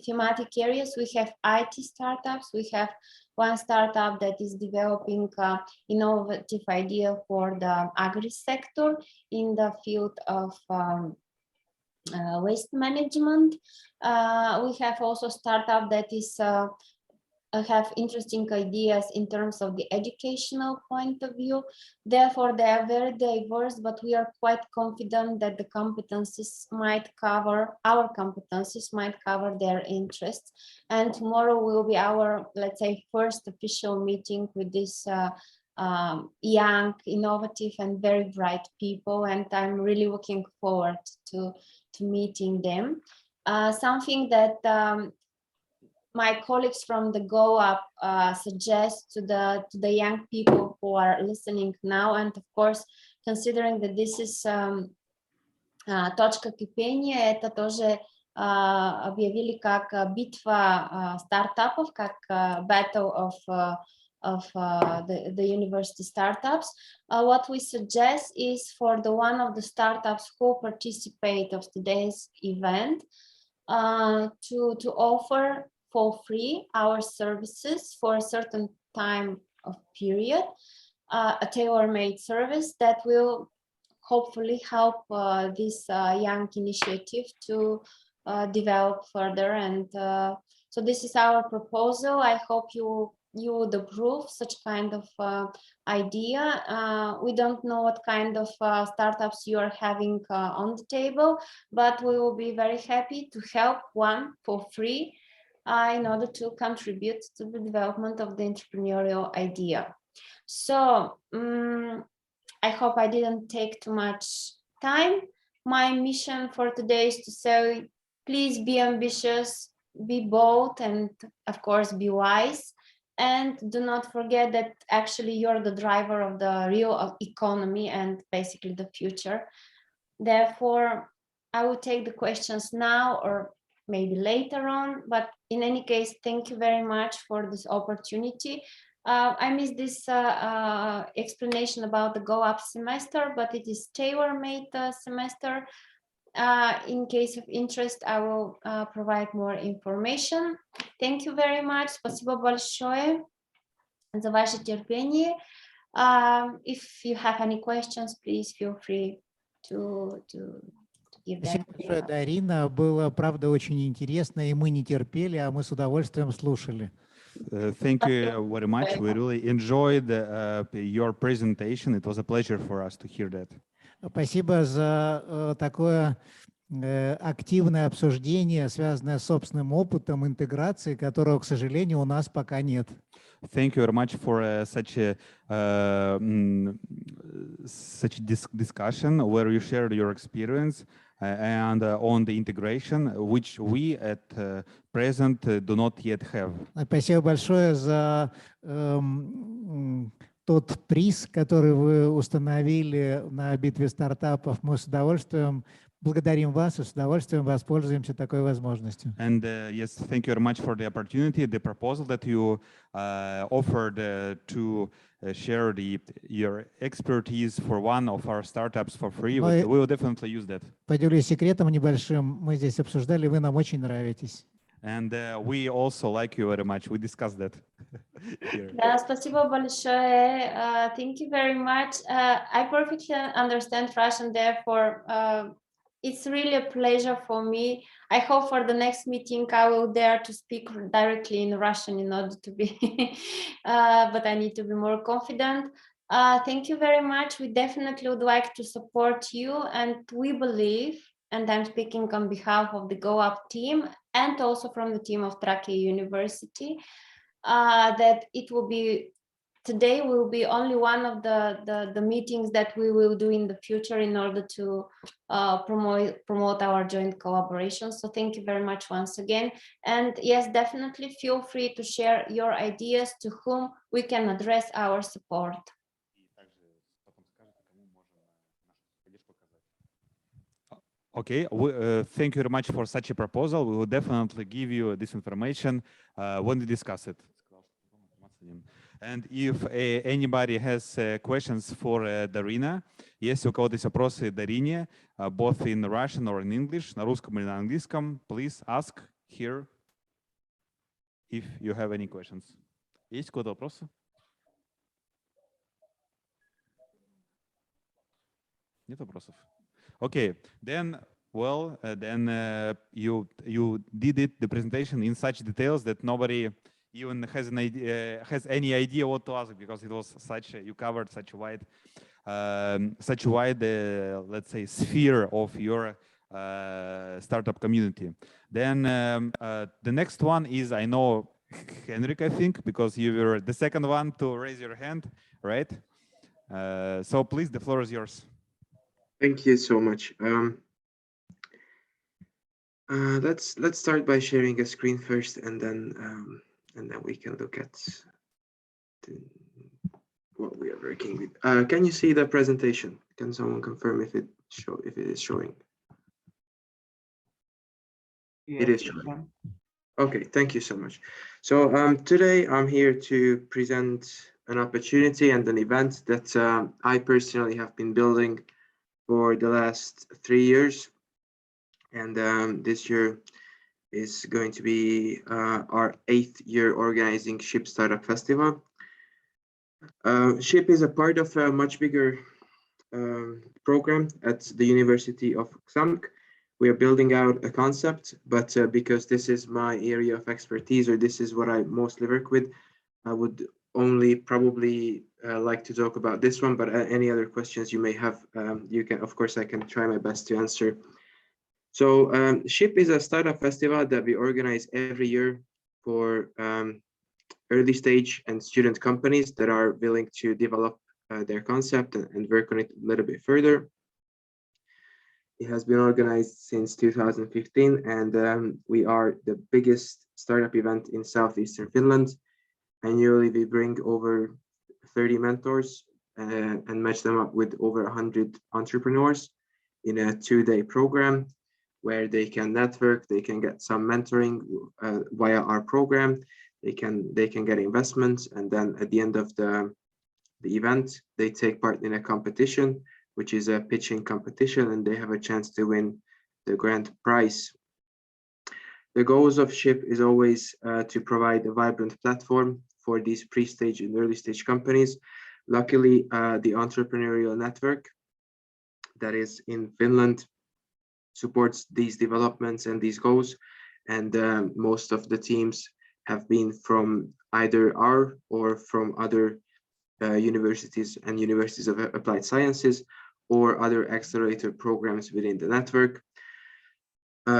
thematic areas, we have IT startups. We have one startup that is developing innovative idea for the agri sector in the field of waste management. We have also startup that is have interesting ideas in terms of the educational point of view. Therefore, they are very diverse, but we are quite confident that the competencies might cover, our competencies might cover their interests. And tomorrow will be our, let's say, first official meeting with this young, innovative, and very bright people. And I'm really looking forward to meeting them. Something that my colleagues from the Go Up suggest to the young people who are listening now, and of course, considering that this is точка кипения, это тоже объявили как битва стартапов, как battle of the university startups. What we suggest is for the one of the startups who participate of today's event to offer for free our services for a certain time of period, a tailor-made service that will hopefully help this young initiative to develop further. And so this is our proposal. I hope you would approve such kind of idea. We don't know what kind of startups you are having on the table, but we will be very happy to help one for free in order to contribute to the development of the entrepreneurial idea. So I hope I didn't take too much time. My mission for today is to say, please be ambitious, be bold, and of course be wise. And do not forget that actually you're the driver of the real economy and basically the future. Therefore, I will take the questions now or maybe later on, but in any case, thank you very much for this opportunity. I missed this explanation about the Go Up semester, but it is tailor-made semester. In case of interest, I will provide more information. Thank you very much. Спасибо большое за ваше терпение. If you have any questions, please feel free to give them. Спасибо большое, Дарина. Было, правда, очень интересно, и мы не терпели, а мы с удовольствием слушали. Thank you very much. We really enjoyed your presentation. It was a pleasure for us to hear that. Спасибо за такое активное обсуждение, связанное с собственным опытом интеграции, которого, к сожалению, у нас пока нет. Thank you very much for such a discussion where you shared your experience and on the integration, which we at present do not yet have. Спасибо большое за тот приз, который вы установили на битве стартапов. Мы с удовольствием благодарим вас и с удовольствием воспользуемся такой возможностью. And yes, thank you very much for the opportunity, the proposal that you offered to share your expertise for one of our startups for free. We will definitely use that. Поделюсь секретом небольшим. Мы здесь обсуждали, вы нам очень нравитесь. And we also like you very much. We discussed that. Да, спасибо большое. Thank you very much. I perfectly understand Russian, therefore it's really a pleasure for me. I hope for the next meeting I will dare to speak directly in Russian in order to be, but I need to be more confident. Thank you very much. We definitely would like to support you, and we believe, and I'm speaking on behalf of the Go Up team and also from the team of Trakia University, that it will be, today will be only one of the meetings that we will do in the future in order to promote our joint collaboration. So thank you very much once again. And yes, definitely feel free to share your ideas to whom we can address our support. Okay, thank you very much for such a proposal. We will definitely give you this information when we discuss it. And if anybody has questions for Darina, если у кого-то есть вопросы Дарине, both in Russian or in English, на русском или на английском, please ask here if you have any questions. Есть у кого-то вопросы? Нет вопросов? Okay, then, you did the presentation in such details that nobody even has an idea, has any idea what to ask, because it was such you covered such a wide, let's say, sphere of your startup community. Then the next one is, I know, Henrik, I think, because you were the second one to raise your hand, right? So please, the floor is yours. Thank you so much. Let's start by sharing a screen first, and then we can look at what we are working with. Can you see the presentation? Can someone confirm if it is showing? Yes, it is showing. Okay, thank you so much. So today I'm here to present an opportunity and an event that I personally have been building for the last 3 years. And this year is going to be our 8th year organizing SHIP Startup Festival. SHIP is a part of a much bigger program at the University of Xamk. We are building out a concept, but because this is my area of expertise, or this is what I mostly work with, I would only probably like to talk about this one, but any other questions you may have, you can, of course, I can try my best to answer. So SHIP is a startup festival that we organize every year for early stage and student companies that are willing to develop their concept and work on it a little bit further. It has been organized since 2015, and we are the biggest startup event in southeastern Finland. Annually, we bring over 30 mentors and match them up with over 100 entrepreneurs in a 2-day program where they can network, they can get some mentoring via our program, they can get investments, and then at the end of the event, they take part in a competition, which is a pitching competition, and they have a chance to win the grand prize. The goals of SHIP is always to provide a vibrant platform for these pre-stage and early stage companies. Luckily, the entrepreneurial network that is in Finland supports these developments and these goals, and most of the teams have been from either our or from other universities and universities of applied sciences or other accelerator programs within the network.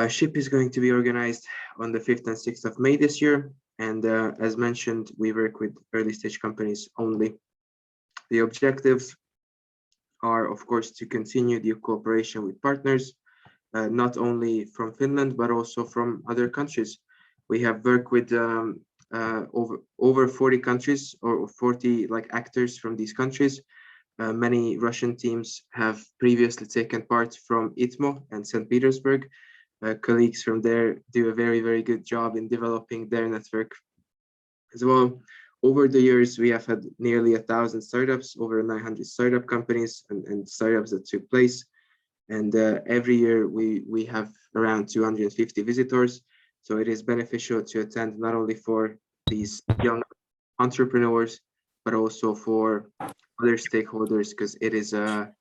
SHIP is going to be organized on the 5th and 6th of May this year, and as mentioned, we work with early stage companies only. The objectives are, of course, to continue the cooperation with partners, not only from Finland, but also from other countries. We have worked with over 40 countries, or 40 actors from these countries. Many Russian teams have previously taken part from ITMO and St. Petersburg. Colleagues from there do a very, very good job in developing their network as well. Over the years, we have had nearly 1,000 startups, over 900 startup companies and startups that took place. And every year we have around 250 visitors. So it is beneficial to attend not only for these young entrepreneurs, but also for other stakeholders, because it is an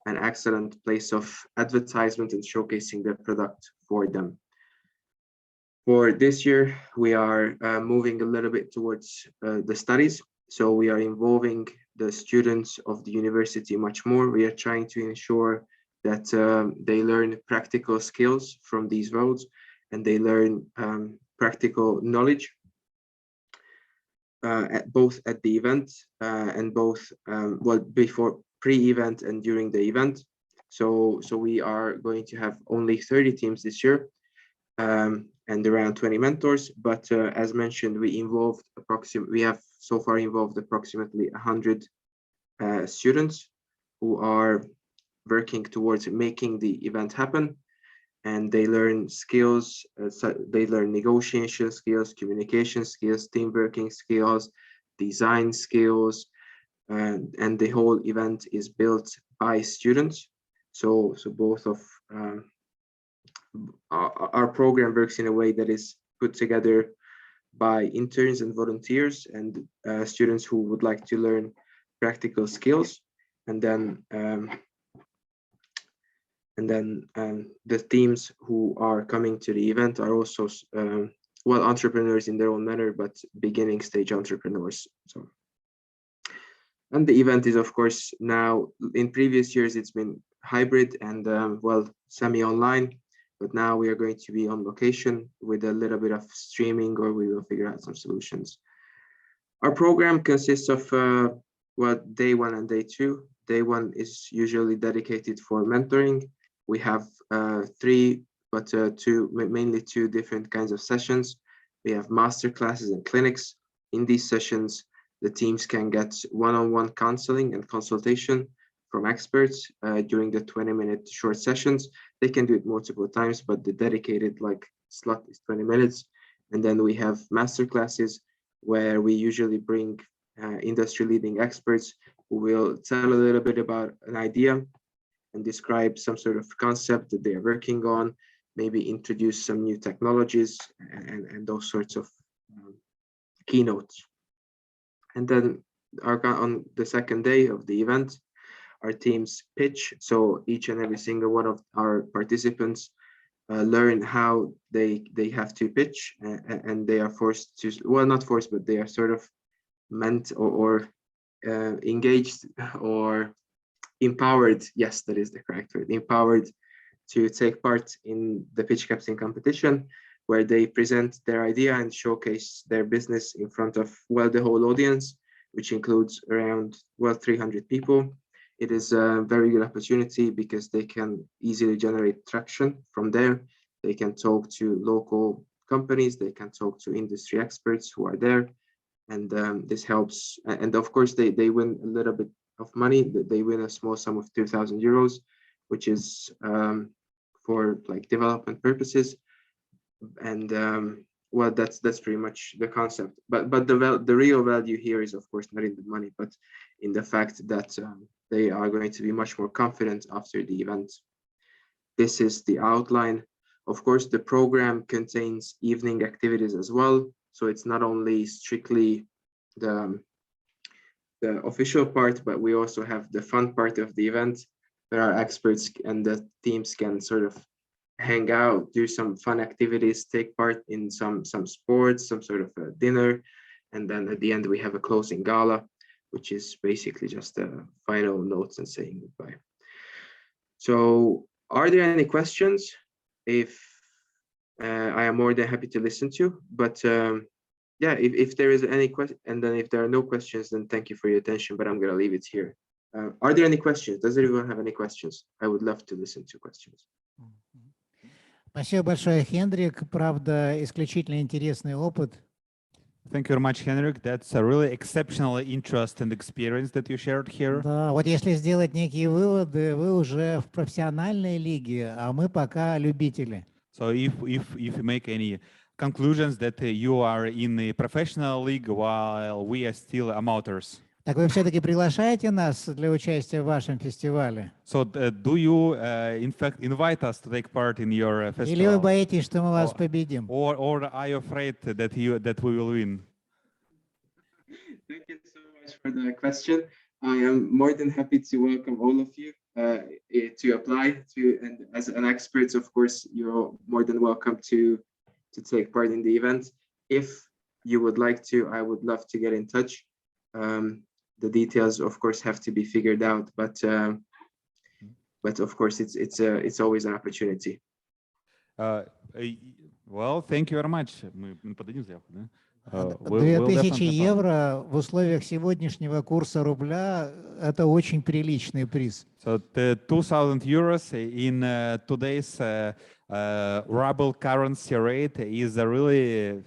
excellent place of advertisement and showcasing their product for them. For this year, we are moving a little bit towards the studies. So we are involving the students of the university much more. We are trying to ensure that they learn practical skills from these roles, and they learn practical knowledge both at the event and both before pre-event and during the event. So we are going to have only 30 teams this year and around 20 mentors. But as mentioned, we have so far involved approximately 100 students who are working towards making the event happen. And they learn skills, they learn negotiation skills, communication skills, team working skills, design skills, and the whole event is built by students. So both of our program works in a way that is put together by interns and volunteers and students who would like to learn practical skills, and then the teams who are coming to the event are also well, entrepreneurs in their own manner, but beginning stage entrepreneurs. So, and the event is, of course, now, in previous years, it's been hybrid and well, semi-online, but now we are going to be on location with a little bit of streaming, or we will figure out some solutions. Our program consists of well, day 1 and day 2. Day 1 is usually dedicated for mentoring. We have 3, but mainly 2 different kinds of sessions. We have master classes and clinics. In these sessions, the teams can get one-on-one counseling and consultation from experts during the 20-minute short sessions. They can do it multiple times, but the dedicated slot is 20 minutes. And then we have master classes where we usually bring industry-leading experts who will tell a little bit about an idea and describe some sort of concept that they are working on, maybe introduce some new technologies and those sorts of keynotes. And then on the second day of the event, our teams pitch. So each and every single one of our participants learn how they have to pitch, and they are forced to, well, not forced, but they are sort of meant or engaged or empowered. Yes, that is the correct word. Empowered to take part in the pitch captain competition, where they present their idea and showcase their business in front of, well, the whole audience, which includes around, well, 300 people. It is a very good opportunity because they can easily generate traction from there. They can talk to local companies, they can talk to industry experts who are there, and this helps. And of course, they win a little bit of money. They win a small sum of 2,000 euros, which is for development purposes. And well, that's pretty much the concept. But the real value here is, of course, not in the money, but in the fact that they are going to be much more confident after the event. This is the outline. Of course, the program contains evening activities as well. So it's not only strictly the official part, but we also have the fun part of the event, where our experts and the teams can sort of hang out, do some fun activities, take part in some sports, some sort of a dinner. And then at the end, we have a closing gala, which is basically just final notes and saying goodbye. So are there any questions? If I am more than happy to listen to, but yeah, if there is any question, and then if there are no questions, then thank you for your attention, but I'm going to leave it here. Are there any questions? Does everyone have any questions? I would love to listen to questions. Спасибо большое, Хендрик. Правда, исключительно интересный опыт. Thank you very much, Henrik. That's a really exceptional interest and experience that you shared here. Да, вот если сделать некие выводы, вы уже в профессиональной лиге, а мы пока любители. So if you make any conclusions that you are in the professional league while we are still amateurs. Так вы все-таки приглашаете нас для участия в вашем фестивале? So do you in fact invite us to take part in your festival? Или вы боитесь, что мы вас победим? Or are you afraid that we will win? Thank you so much for the question. I am more than happy to welcome all of you to apply to, and as an expert, of course, you're more than welcome to take part in the event. If you would like to, I would love to get in touch. The details, of course, have to be figured out, but of course, it's always an opportunity. Well, thank you very much. Мы подадим заявку, да? 2000 евро в условиях сегодняшнего курса рубля – это очень приличный приз. So the 2,000 euros in today's ruble currency rate is a really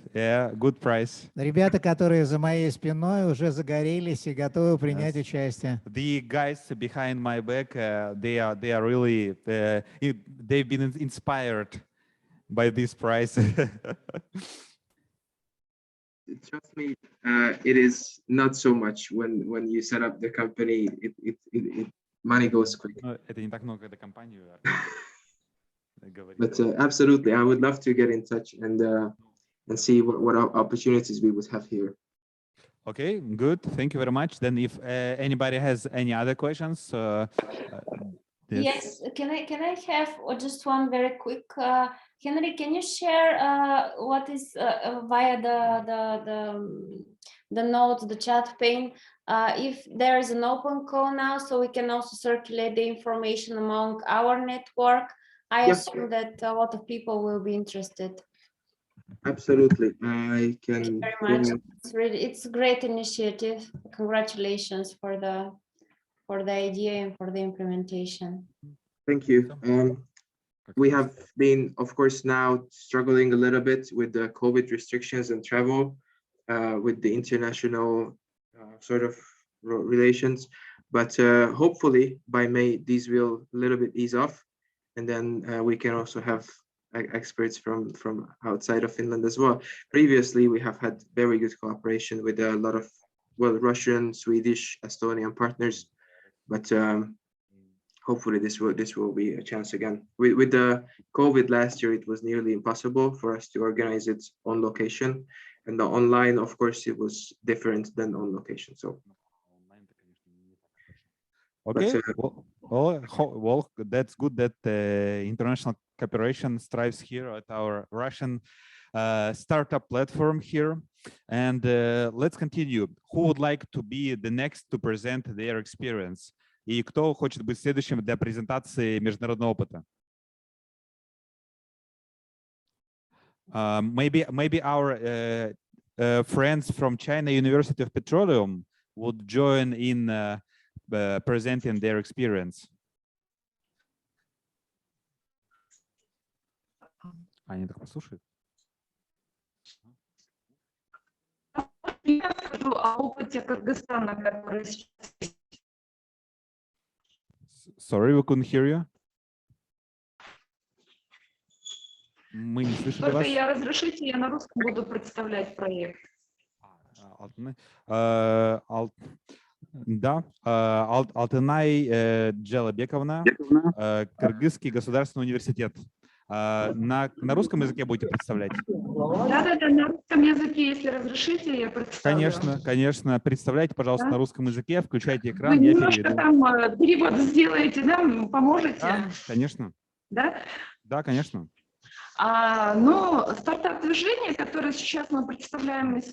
good price. Rебята, которые за моей спиной, уже загорелись и готовы принять участие. The guys behind my back, they are really they've been inspired by this price. Trust me, it is not so much when you set up the company. It money goes quick. Это не так много, когда компанию говорит. But absolutely, I would love to get in touch and see what opportunities we would have here. Okay, good. Thank you very much. Then, if anybody has any other questions, yes, can I have just one very quick Henry, can you share what is via the notes, the chat pane, if there is an open call now, so we can also circulate the information among our network? I assume that a lot of people will be interested. Absolutely, I can. Thank you very much. It's a great initiative. Congratulations for the idea and for the implementation. Thank you. We have been, of course, now struggling a little bit with the COVID restrictions and travel, with the international sort of relations, but hopefully by May these will a little bit ease off, and then we can also have experts from outside of Finland as well. Previously, we have had very good cooperation with a lot of, well, Russian, Swedish, Estonian partners, but hopefully this will be a chance again. With the COVID last year, it was nearly impossible for us to organize it on location, and the online, of course, it was different than on location. So. Okay, well, that's good that international cooperation strives here at our Russian startup platform here. And let's continue. Who would like to be the next to present their experience? И кто хочет быть следующим для презентации международного опыта? Maybe our friends from China University of Petroleum would join in presenting their experience. Они так послушают. Я скажу о опыте Кыргызстана, который сейчас. Sorry, we couldn't hear you. Мы не слышали вас. Только разрешите, я на русском буду представлять проект. Да, Алтынай Джалабековна, Кыргызский государственный университет. На русском языке будете представлять? Да, на русском языке, если разрешите, я представлю. Конечно. Представляйте, пожалуйста, да? На русском языке, включайте экран, Вы я немножко переведу. Там перевод сделаете, да? Поможете? Да, конечно. Да? Да, конечно. Но стартап-движение, которое сейчас мы представляем из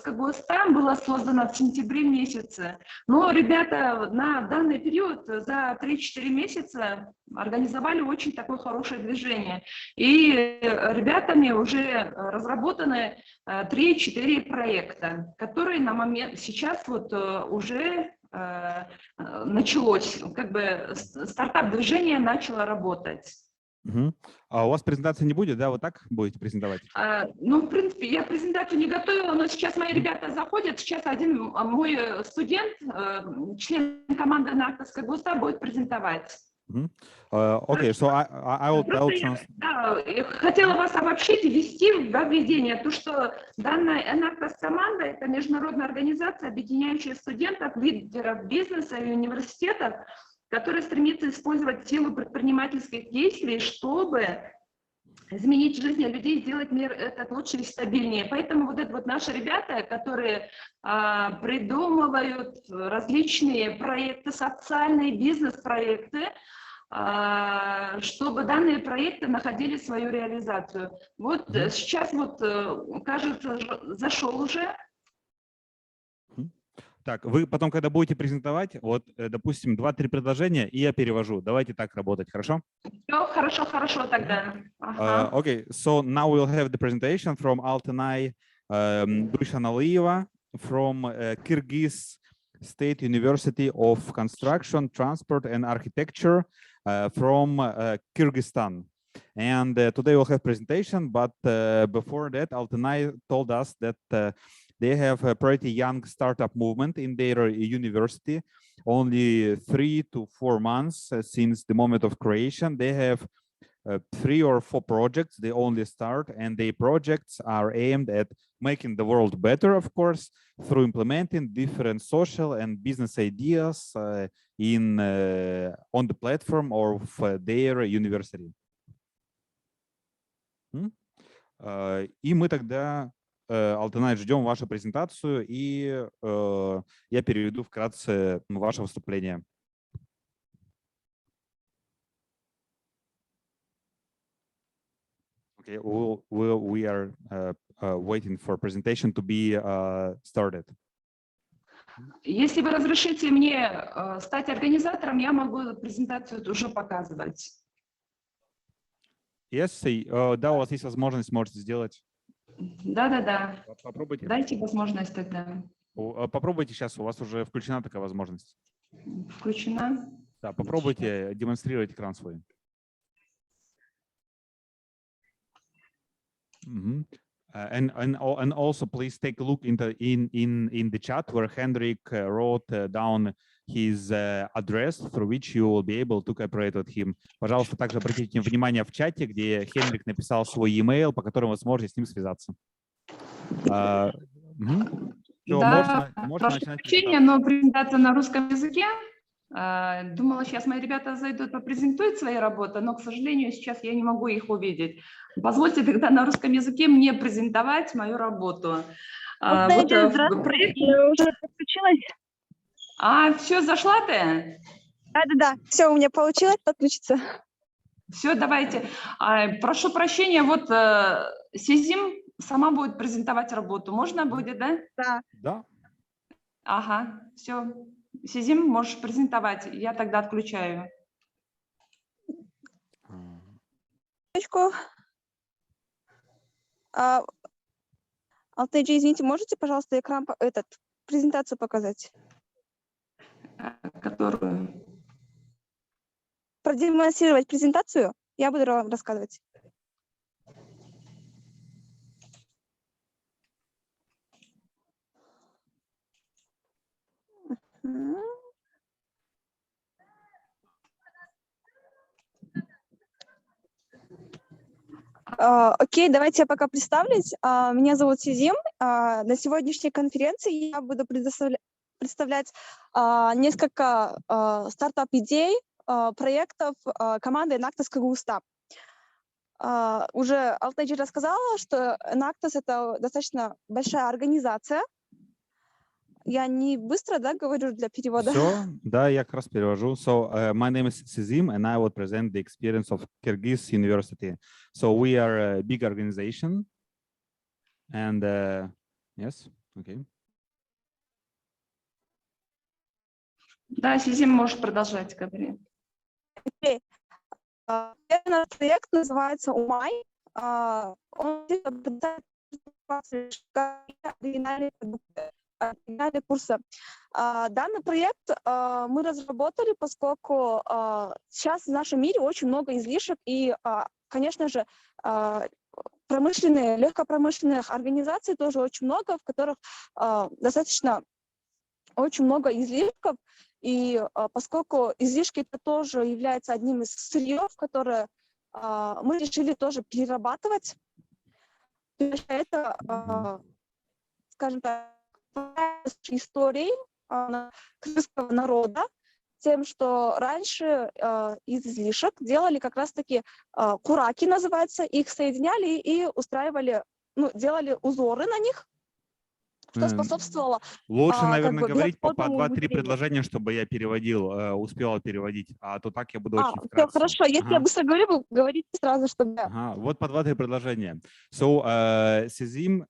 КГУСТа, было создано в сентябре месяце. Но ребята на данный период за 3-4 месяца организовали очень такое хорошее движение. И ребятами уже разработаны 3-4 проекта, которые на момент сейчас вот уже началось, как бы стартап-движение начало работать. Угу. А у вас презентации не будет, да? Вот так будете презентовать? Ну, в принципе, я презентацию не готовила, но сейчас мои ребята заходят. Сейчас один мой студент, член команды Untitled ГУСа, будет презентовать. Окей, so I will translate. Да, я хотела вас обобщить и ввести в введение, то, что данная Untitled команда – это международная организация, объединяющая студентов, лидеров бизнеса и университетов, который стремится использовать силу предпринимательских действий, чтобы изменить жизнь людей, сделать мир этот лучше и стабильнее. Поэтому вот это вот наши ребята, которые придумывают различные проекты, социальные бизнес-проекты, чтобы данные проекты находили свою реализацию. Вот сейчас вот, кажется, зашел уже. Так, вы потом, когда будете презентовать, вот, допустим, 2-3 предложения, и я перевожу. Давайте так работать, хорошо? Все, хорошо тогда. Okay, so now we'll have the presentation from Алтынай Душаналиева from Kyrgyz State University of Construction, Transport and Architecture from Kyrgyzstan. And today we'll have presentation, but before that, Алтынай told us that they have a pretty young startup movement in their university, only 3 to 4 months since the moment of creation. They have 3 or 4 projects they only start, and the projects are aimed at making the world better, of course, through implementing different social and business ideas on the platform of their university. И мы тогда, Алтынай, ждем вашу презентацию, и я переведу вкратце ваше выступление. Okay, we are waiting for presentation to be started. Если вы разрешите мне стать организатором, я могу презентацию уже показывать. Yes, да, у вас есть возможность, можете сделать. Да. Попробуйте. Дайте возможность тогда. Попробуйте сейчас, у вас уже включена такая возможность. Включена. Да, попробуйте демонстрировать экран свой. And also please take a look in the chat where Hendrik wrote down his address through which you will be able to cooperate with him. Пожалуйста, также обратите внимание в чате, где Хенрик написал свой e-mail, по которому вы сможете с ним связаться. Да, прошу прощения, но презентация на русском языке. Думала, сейчас мои ребята зайдут, попрезентуют свои работы, но, к сожалению, сейчас я не могу их увидеть. Позвольте тогда на русском языке мне презентовать мою работу. Здравствуйте, я уже подключилась. Все, зашла ты? Да, все, у меня получилось подключиться. Все, давайте. Прошу прощения, вот Сизим сама будет презентовать работу. Можно будет, да? Да. Ага, все. Сизим, можешь презентовать, я тогда отключаю. Алтайджи, извините, можете, пожалуйста, экран, презентацию показать? Которую? Продемонстрировать презентацию, я буду вам рассказывать. Окей, давайте я пока представлюсь. Меня зовут Сизим. На сегодняшней конференции я буду представлять несколько стартап-идей, проектов команды Enactus КГУ-СТА. Уже Алтайджи рассказала, что Enactus — это достаточно большая организация. Я не быстро, да, говорю для перевода? Все, да, я как раз перевожу. So, my name is Sezim, and I will present the experience of Kyrgyz University. So, we are a big organization, and yes, okay. Да, Сизим, можешь продолжать говорить. Okay. Наш проект называется «Умай». Он оригинальные курсы. Данный проект мы разработали, поскольку сейчас в нашем мире очень много излишек, и, конечно же, легкопромышленных организаций тоже очень много, в которых достаточно очень много излишков, и поскольку излишки это тоже является одним из сырьев, которые мы решили тоже перерабатывать, это, скажем так, историей крымского народа, тем, что раньше из излишек делали как раз-таки кураки, называется, их соединяли и устраивали, делали узоры на них, что способствовало... Лучше, наверное, говорить по 2-3 предложения, чтобы я переводил, успела переводить, а то так я буду очень вкратце. Все хорошо, если я быстро говорю, вы говорите сразу, чтобы... Вот по 2-3 предложения. So, Sezim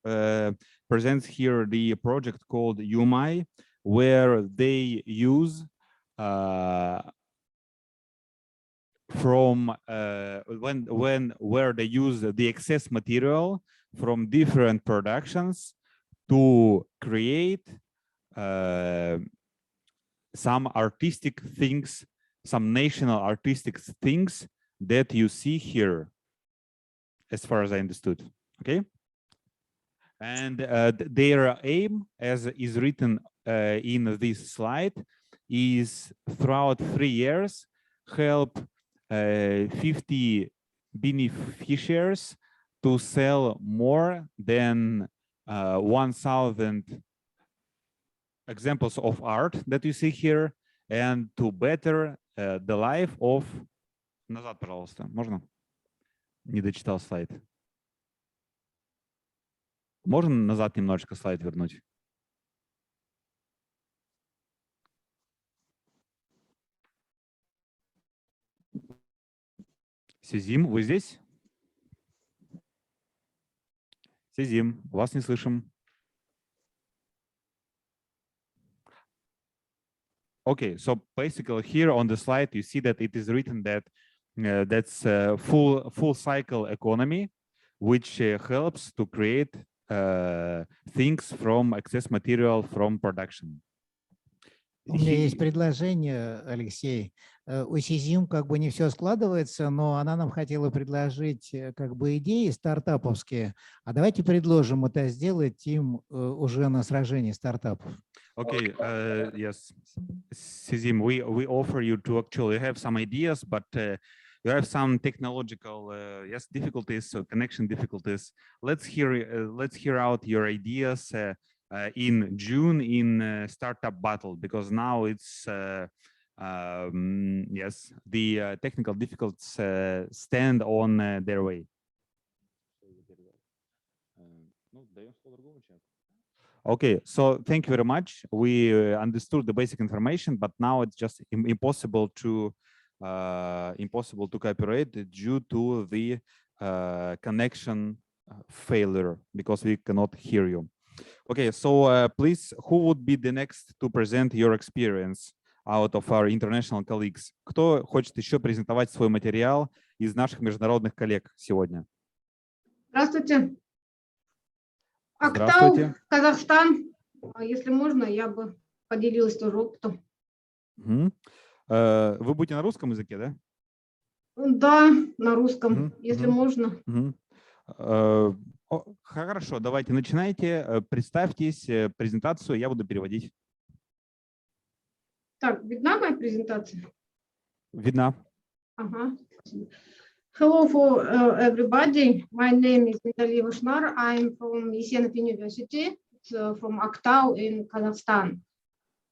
presents here the project called UMAI, where they use where they use the excess material from different productions to create some artistic things, some national artistic things that you see here, as far as I understood. Okay. And their aim, as is written in this slide, is throughout 3 years help 50 beneficiaries to sell more than 1,000 examples of art that you see here, and to better the life of... Назад, пожалуйста, можно? Не дочитал слайд. Можно назад немножечко слайд вернуть? Сизим, вы здесь? Сизим, вас не слышим. Okay, so basically here on the slide you see that it is written that that's full cycle economy, which helps to create things from excess material from production. У меня есть предложение, Алексей. У Сизим как бы не все складывается, но она нам хотела предложить как бы идеи стартаповские. А давайте предложим это сделать им уже на сражении стартапов. Okay, yes, Sizim, we offer you to actually have some ideas, but you have some technological yes difficulties, so connection difficulties. Let's hear out your ideas in June in startup battle, because now it's yes, the technical difficulties stand on their way. Okay, so thank you very much. We understood the basic information, but now it's just impossible to cooperate due to the connection failure, because we cannot hear you. Okay, so please, who would be the next to present your experience out of our international colleagues? Кто хочет еще презентовать свой материал из наших международных коллег сегодня? Здравствуйте. Октау, Здравствуйте. Казахстан. Если можно, я бы поделилась тоже опытом. Вы будете на русском языке, да? Да, на русском, если можно. Хорошо, давайте начинайте. Представьтесь, презентацию я буду переводить. Так, видна моя презентация? Видна. Ага. Hello for everybody. My name is Natalia Vashnar. I'm from Yesenov University. It's from Oecd in Kazakhstan.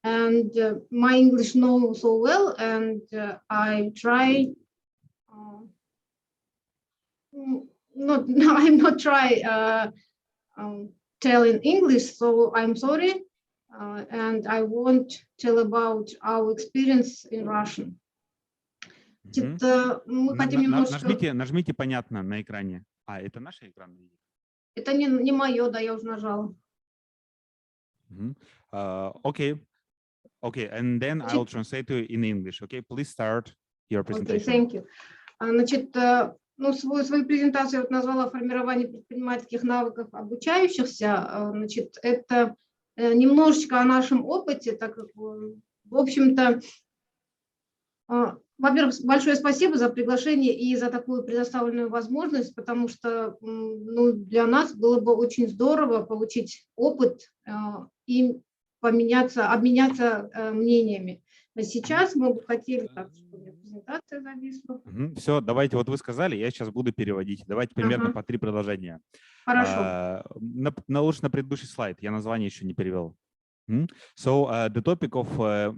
And my English know so well, and I try. I'm not try tell in English, so I'm sorry. And I won't tell about our experience in Russian. Мы хотим немножко... Нажмите понятно на экране. А, это наш экран? Это не мое, да, я уже нажала. Okay, and then I'll translate to you in English. Okay, please start your presentation. Okay, thank you. Значит, свою презентацию я назвала «Формирование предпринимательских навыков обучающихся». Значит, это немножечко о нашем опыте, так как, в общем-то, во-первых, большое спасибо за приглашение и за такую предоставленную возможность, потому что для нас было бы очень здорово получить опыт и обменяться мнениями. Сейчас мы бы хотели... Так, что у меня презентация зависла. Все, давайте, вот вы сказали, я сейчас буду переводить. Давайте примерно по 3 предложения. Хорошо. Лучше на предыдущий слайд, я название еще не перевел. So the topic of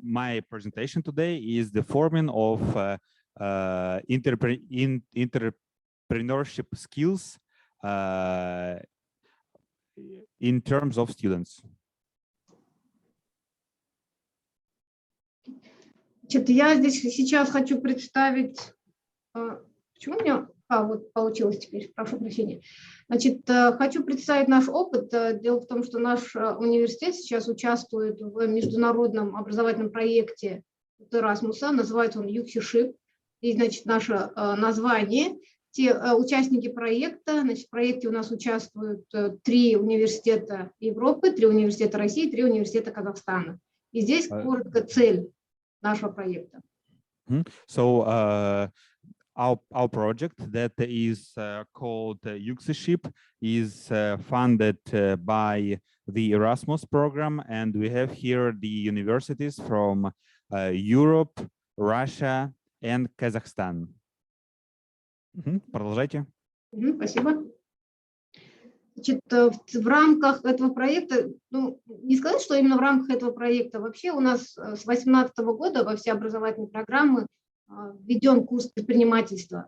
my presentation today is the forming of entrepreneurship skills in terms of students. Значит, я здесь сейчас хочу представить... Почему у меня... вот получилось теперь, прошу прощения. Значит, хочу представить наш опыт. Дело в том, что наш университет сейчас участвует в международном образовательном проекте Erasmus, называется он UCship. И, значит, наше название. Те участники проекта, значит, в проекте у нас участвуют 3 университета Европы, 3 университета России, 3 университета Казахстана. И здесь коротко цель нашего проекта. So, our project that is called UCship is funded by the Erasmus program, and we have here the universities from Europe, Russia, and Kazakhstan. Продолжайте. Спасибо. Значит, в рамках этого проекта, не сказать, что именно в рамках этого проекта, вообще у нас с 2018 года во все образовательные программы введен курс предпринимательства.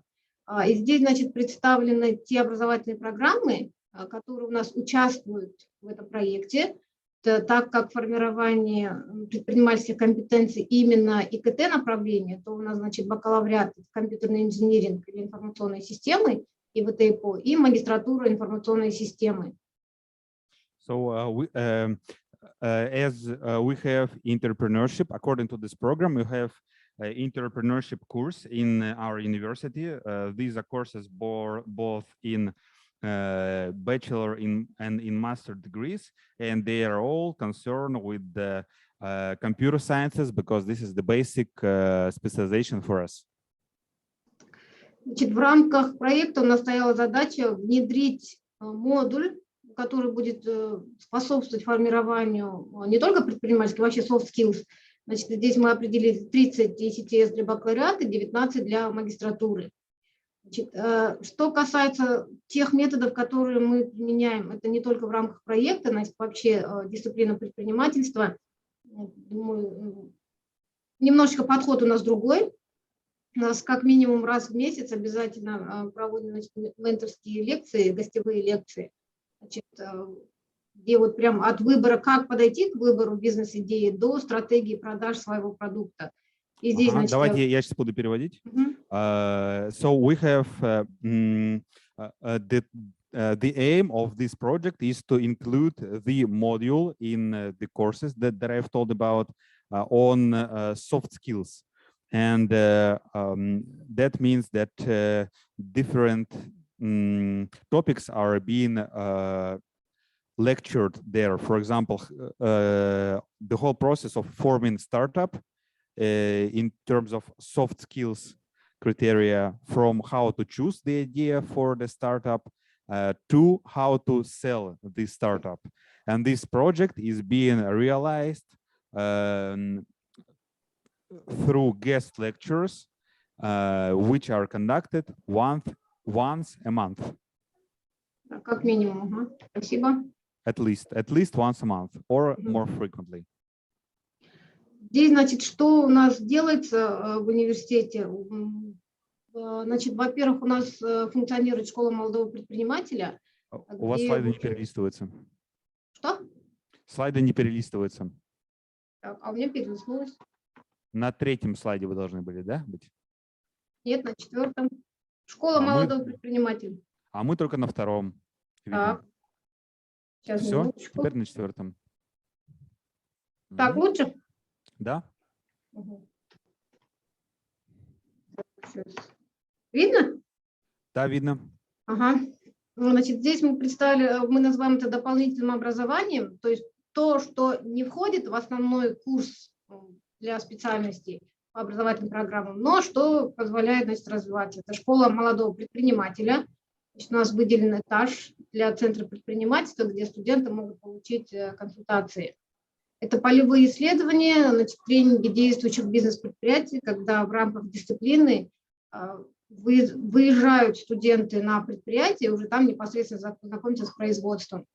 И здесь, значит, представлены те образовательные программы, которые у нас участвуют в этом проекте, так как формирование предпринимательских компетенций именно ИКТ направления, то у нас, значит, бакалавриат компьютерный инжиниринг или информационные системы и ВТИПО, и магистратура информационной системы. As we have entrepreneurship, according to this program, we have entrepreneurship course in our university. These are courses both in bachelor and in master degrees, and they are all concerned with the computer sciences because this is the basic specialization for us. Значит, в рамках проекта у нас стояла задача внедрить модуль, который будет способствовать формированию не только предпринимательских, вообще soft skills. Значит, здесь мы определили 30 ECTS для бакалавриата, 19 для магистратуры. Значит, что касается тех методов, которые мы применяем, это не только в рамках проекта, значит, вообще дисциплина предпринимательства. Думаю, немножечко подход у нас другой. У нас как минимум раз в месяц обязательно проводим, значит, менторские лекции, гостевые лекции. Значит, где вот прям от выбора, как подойти к выбору бизнес-идеи до стратегии продаж своего продукта. И здесь, значит, давайте я сейчас буду переводить. So we have the aim of this project is to include the module in the courses that I've told about on soft skills. And that means that different topics are being lectured there. For example, the whole process of forming startup in terms of soft skills criteria, from how to choose the idea for the startup to how to sell the startup. And this project is being realized through guest lectures, which are conducted once a month. Как минимум. Спасибо. At least once a month or more frequently. Здесь, значит, что у нас делается в университете? Значит, во-первых, у нас функционирует школа молодого предпринимателя. У вас слайды не перелистываются. Что? Слайды не перелистываются. Так, а у меня перелистнулось. На 3-м слайде вы должны были, да, быть? Нет, на 4-м. Школа молодого предпринимателя. А мы только на 2-м. Так. Сейчас, все, минуточку. теперь на 4-м. Так, лучше? Да. Видно? Да, видно. Ага. Значит, здесь мы представили, мы называем это дополнительным образованием, то есть то, что не входит в основной курс для специальностей по образовательным программам, но что позволяет, значит, развиваться. Это школа молодого предпринимателя. Значит, у нас выделен этаж для центра предпринимательства, где студенты могут получить консультации. Это полевые исследования, значит, тренинги действующих бизнес-предприятий, когда в рамках дисциплины выезжают студенты на предприятие, уже там непосредственно знакомятся с производством.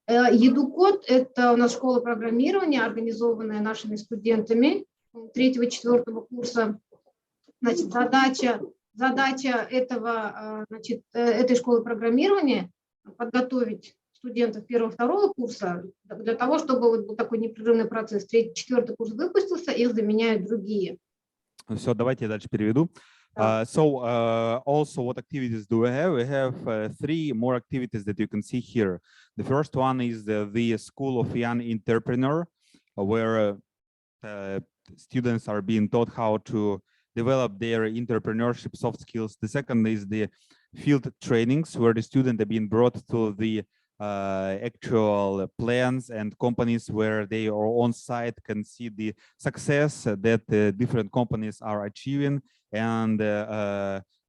Oecd – это у нас школа программирования, организованная нашими студентами 3-4 курса. Значит, задача этого, значит, этой школы программирования – подготовить студентов 1-2 курса для того, чтобы вот был такой непрерывный процесс. 3-4 курс выпустился, их заменяют другие. Все, давайте я дальше переведу. Also, what activities do we have? We have 3 more activities that you can see here. The first one is the School of Young Entrepreneur, where students are being taught how to develop their entrepreneurship soft skills. The second is the field trainings, where the students are being brought to the actual plans and companies where they are on site, can see the success that different companies are achieving and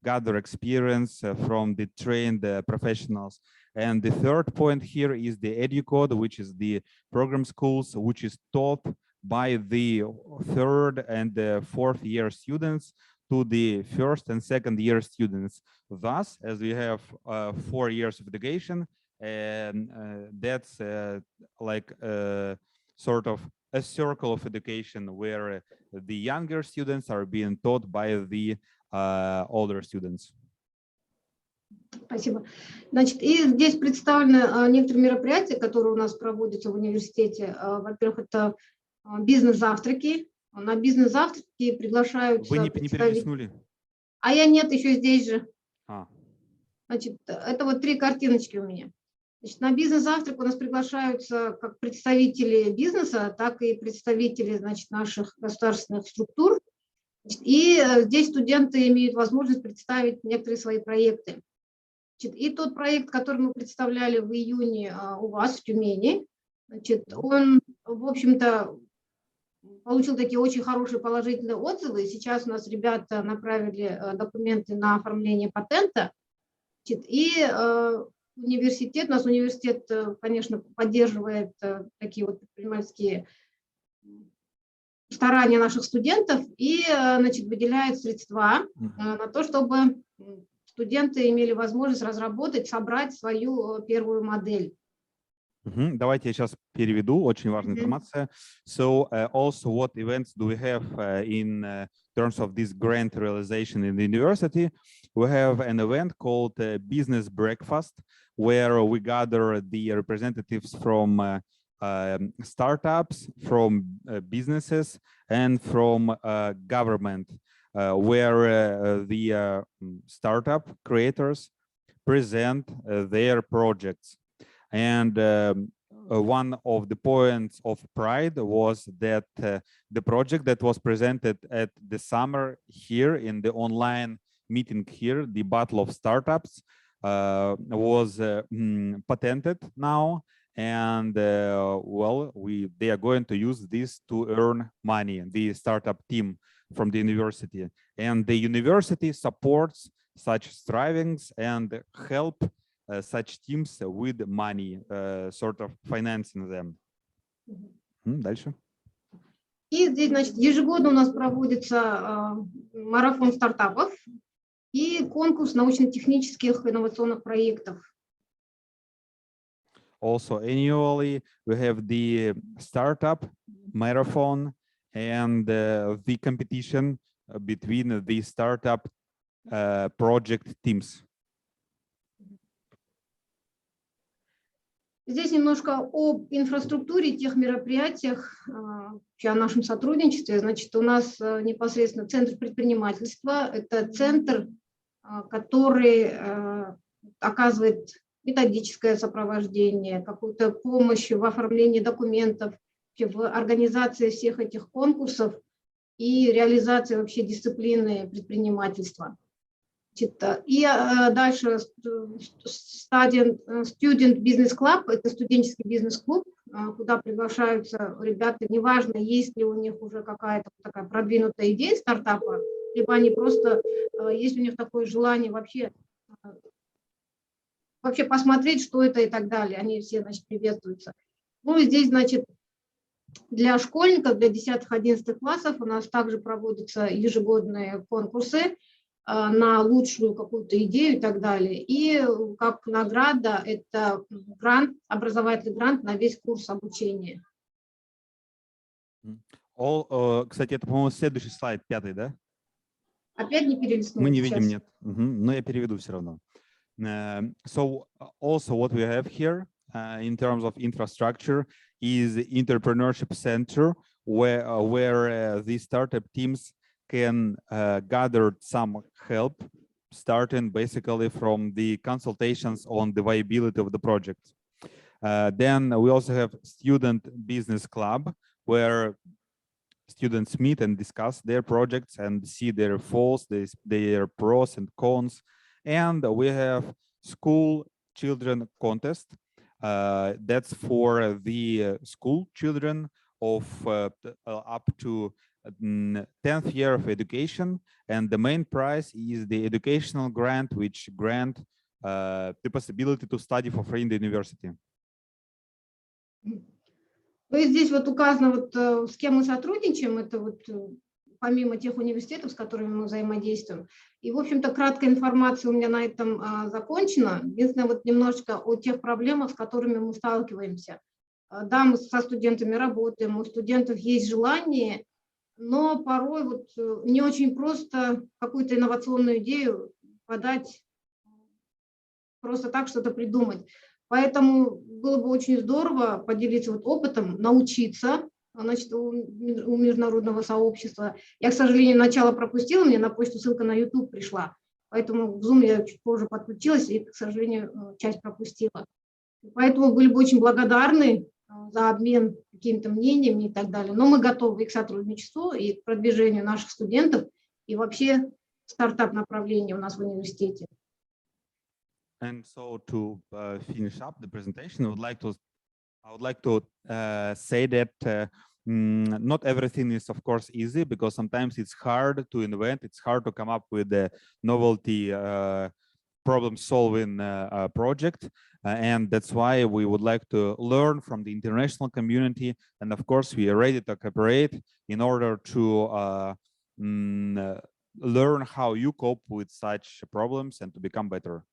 gather experience from the trained professionals. And the third point here is the Oecd, which is the program schools, which is taught by the 3rd and 4th year students to the 1st and 2nd year students. Thus, as we have 4 years of education, and that's like sort of a circle of education where the younger students are being taught by the older students. Спасибо. Значит, и здесь представлены некоторые мероприятия, которые у нас проводятся в университете. Во-первых, это бизнес-завтраки. На бизнес-завтраки приглашаются... Вы не перелистнули? А я нет, еще здесь же. А. Значит, это вот 3 картиночки у меня. Значит, на бизнес-завтрак у нас приглашаются как представители бизнеса, так и представители, значит, наших государственных структур. И здесь студенты имеют возможность представить некоторые свои проекты. Значит, и тот проект, который мы представляли в июне у вас в Тюмени, значит, он, в общем-то, получил такие очень хорошие положительные отзывы. Сейчас у нас ребята направили документы на оформление патента. Значит, и университет, у нас университет, конечно, поддерживает такие вот предпринимательские старания наших студентов и, значит, выделяет средства на то, чтобы студенты имели возможность разработать, собрать свою первую модель. Давайте я сейчас переведу, очень важная информация. So also what events do we have in terms of this grant realization in the university? We have an event called Business Breakfast, where we gather the representatives from startups, from businesses, and from government, where the startup creators present their projects. And one of the points of pride was that the project that was presented at the summer here in the online meeting here, the Battle of Startups, was patented now. And well, they are going to use this to earn money, the startup team from the university. And the university supports such strivings and help such teams with money, sort of financing them. Дальше. И здесь, значит, ежегодно у нас проводится марафон стартапов и конкурс научно-технических инновационных проектов. Also, annually, we have the startup marathon and the competition between the startup project teams. Здесь немножко об инфраструктуре, тех мероприятиях, о нашем сотрудничестве. Значит, у нас непосредственно Центр предпринимательства. Это центр, который оказывает методическое сопровождение, какую-то помощь в оформлении документов, в организации всех этих конкурсов и реализации вообще дисциплины предпринимательства. И дальше Student Business Club, это студенческий бизнес-клуб, куда приглашаются ребята, неважно, есть ли у них уже какая-то такая продвинутая идея стартапа, либо они просто, есть у них такое желание вообще посмотреть, что это и так далее, они все, значит, приветствуются. Ну и здесь, значит, для школьников, для 10-11 классов у нас также проводятся ежегодные конкурсы на лучшую какую-то идею и так далее. И как награда это грант, образовательный грант на весь курс обучения. Кстати, это, по-моему, следующий слайд, 5, да? Опять не перелистнул. Мы не видим, нет. Но я переведу все равно. So also what we have here in terms of infrastructure is entrepreneurship center where the startup teams can gather some help, starting basically from the consultations on the viability of the project. Then we also have Student Business Club, where students meet and discuss their projects and see their faults, their pros and cons. And we have School Children Contest. That's for the school children of up to 10th year of education, and the main prize is the educational grant, which grant the possibility to study for free in the university. Ну и здесь вот указано, вот, с кем мы сотрудничаем, это вот помимо тех университетов, с которыми мы взаимодействуем. И, в общем-то, краткая информация у меня на этом закончена. Единственное, вот немножечко о тех проблемах, с которыми мы сталкиваемся. Да, мы со студентами работаем, у студентов есть желание, но порой вот не очень просто какую-то инновационную идею подать, просто так что-то придумать. Поэтому было бы очень здорово поделиться вот опытом, научиться, значит, у международного сообщества. Я, к сожалению, начало пропустила, мне на почту ссылка на YouTube пришла, поэтому в Zoom я чуть позже подключилась и, к сожалению, часть пропустила. Поэтому были бы очень благодарны за обмен какими-то мнениями и так далее. Но мы готовы и к сотрудничеству, и к продвижению наших студентов, и вообще стартап-направление у нас в университете. And so to finish up the presentation, I would like to say that not everything is, of course, easy, because sometimes it's hard to invent. It's hard to come up with a novelty problem-solving project, and that's why we would like to learn from the international community. And of course, we are ready to cooperate in order to learn how you cope with such problems and to become better.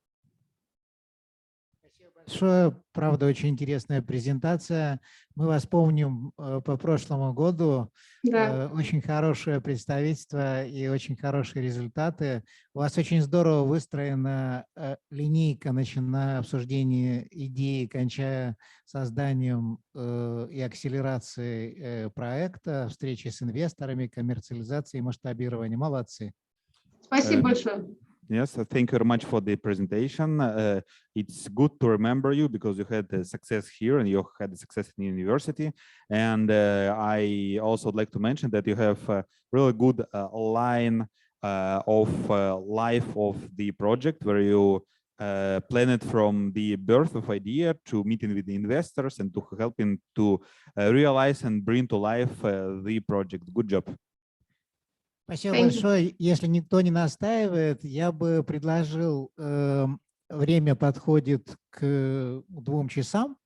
Большое, правда, очень интересная презентация. Мы вас помним по прошлому году. Да. Очень хорошее представительство и очень хорошие результаты. У вас очень здорово выстроена линейка, начиная обсуждение идеи, кончая созданием и акселерацией проекта, встречи с инвесторами, коммерциализацией и масштабированием. Молодцы. Спасибо большое. Yes, thank you very much for the presentation. It's good to remember you because you had success here and you had success in the university. And I also would like to mention that you have a really good line of life of the project, where you plan it from the birth of idea to meeting with the investors and to helping to realize and bring to life the project. Good job. Спасибо большое. Если никто не настаивает, я бы предложил, время подходит к 2 часам,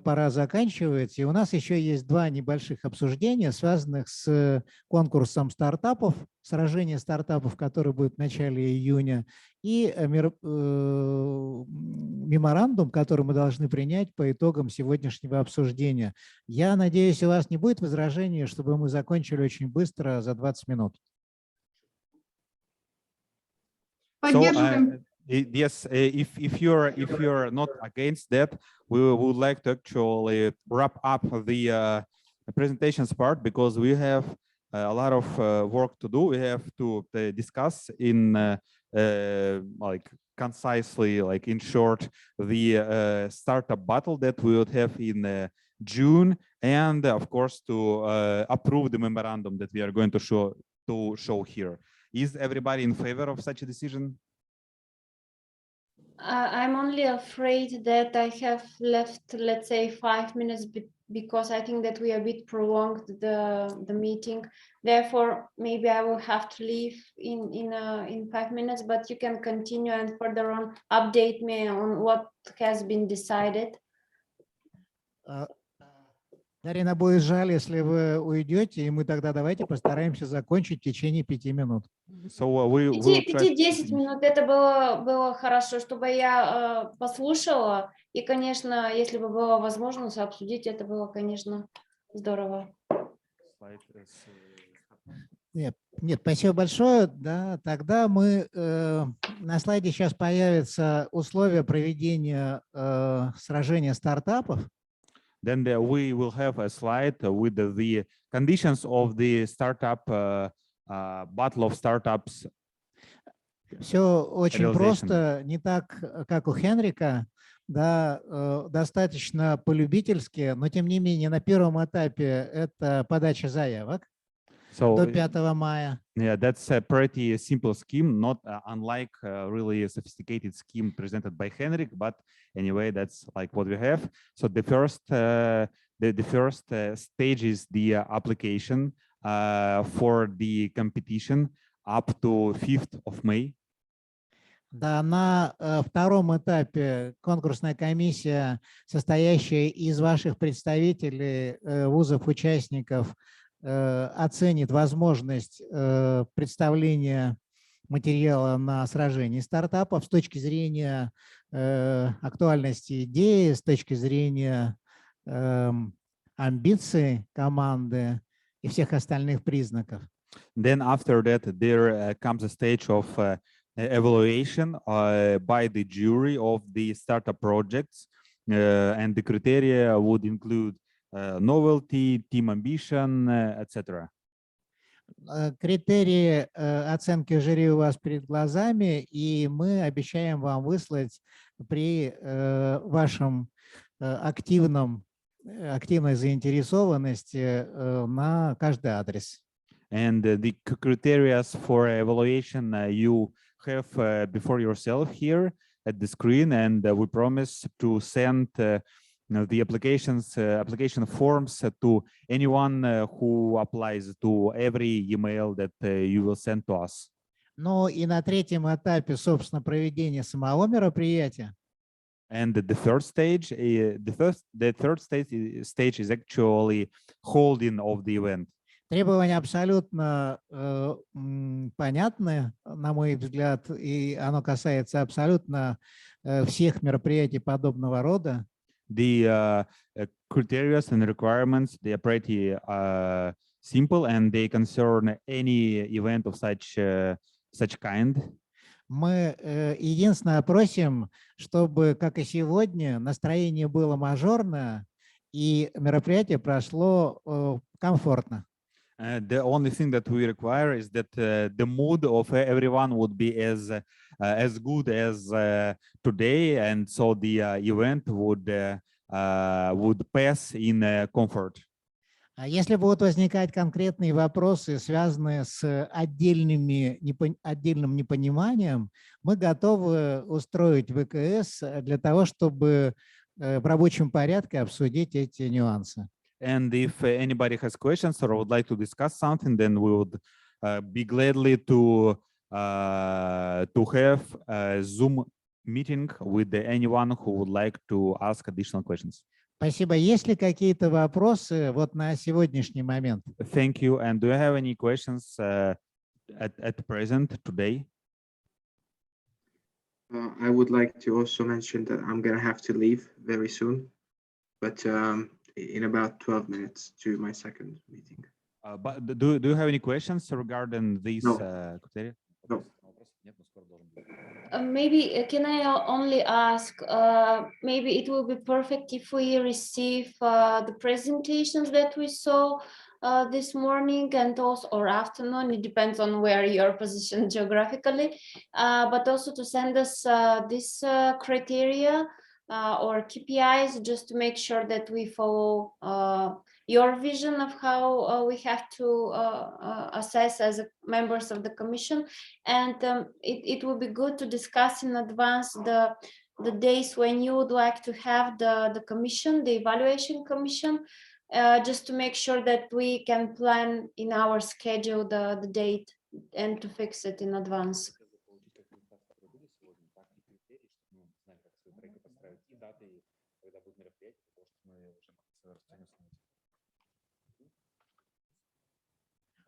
пора заканчивать. И у нас еще есть 2 небольших обсуждения, связанных с конкурсом стартапов, сражение стартапов, которое будет в начале июня, и меморандум, который мы должны принять по итогам сегодняшнего обсуждения. Я надеюсь, у вас не будет возражений, чтобы мы закончили очень быстро, за 20 минут. Поддерживаем. Yes, if you're not against that, we would like to actually wrap up the presentations part, because we have a lot of work to do. We have to discuss in like concisely, like in short, the startup battle that we would have in June, and of course to approve the memorandum that we are going to show here. Is everybody in favor of such a decision? I'm only afraid that I have left, let's say, 5 minutes because I think that we a bit prolonged the meeting. Therefore, maybe I will have to leave in 5 minutes, but you can continue and further on update me on what has been decided. Дарина, будет жаль, если вы уйдете, и мы тогда давайте постараемся закончить в течение 5 минут. 5-10 минут, это было хорошо, чтобы я послушала, и, конечно, если бы было возможно обсудить, это было, конечно, здорово. Нет, спасибо большое. Да, тогда мы на слайде сейчас появятся условия проведения сражения стартапов. Then we will have a slide with the conditions of the startup battle of startups. Все очень просто, не так, как у Хенрика, да, достаточно по-любительски, но тем не менее на первом этапе это подача заявок до 5 мая. Yeah, that's a pretty simple scheme, not unlike really sophisticated scheme presented by Henrik, but anyway, that's like what we have. So the first stage is the application for the competition up to 5th of May. Да, на втором этапе конкурсная комиссия, состоящая из ваших представителей, вузов-участников, оценит возможность представления материала на сражении стартапов с точки зрения актуальности идеи, с точки зрения амбиций команды и всех остальных признаков. Then after that, there comes a stage of evaluation by the jury of the startup projects, and the criteria would include novelty, team ambition, etc. Критерии оценки жюри у вас перед глазами, и мы обещаем вам выслать при вашем активной заинтересованности на каждый адрес. And the criteria for evaluation you have before yourself here at the screen, and we promise to send the application forms to anyone who applies to every email that you will send to us. Ну и на третьем этапе, собственно, проведения самого мероприятия. And the third stage, stage is actually holding of the event. Требования абсолютно понятны, на мой взгляд, и оно касается абсолютно всех мероприятий подобного рода. The criteria and requirements, they are pretty simple, and they concern any event of such kind. Мы единственное просим, чтобы, как и сегодня, настроение было мажорное и мероприятие прошло комфортно. The only thing that we require is that the mood of everyone would be as good as today, and so the event would pass in comfort. Если будут возникать конкретные вопросы, связанные с отдельным непониманием, мы готовы устроить ВКС для того, чтобы в рабочем порядке обсудить эти нюансы. And if anybody has questions or would like to discuss something, then we would be gladly to have a Zoom meeting with anyone who would like to ask additional questions. Спасибо. Есть ли какие-то вопросы вот на сегодняшний момент? Thank you. And do you have any questions at present today? I would like to also mention that I'm going to have to leave very soon, but in about 12 minutes to my second meeting. But do you have any questions regarding these criteria? No. Maybe can I only ask, maybe it will be perfect if we receive the presentations that we saw this morning and also or afternoon, it depends on where you're positioned geographically, but also to send us this criteria or KPIs just to make sure that we follow your vision of how we have to assess as members of the commission. And it will be good to discuss in advance the days when you would like to have the commission, the evaluation commission, just to make sure that we can plan in our schedule the date and to fix it in advance.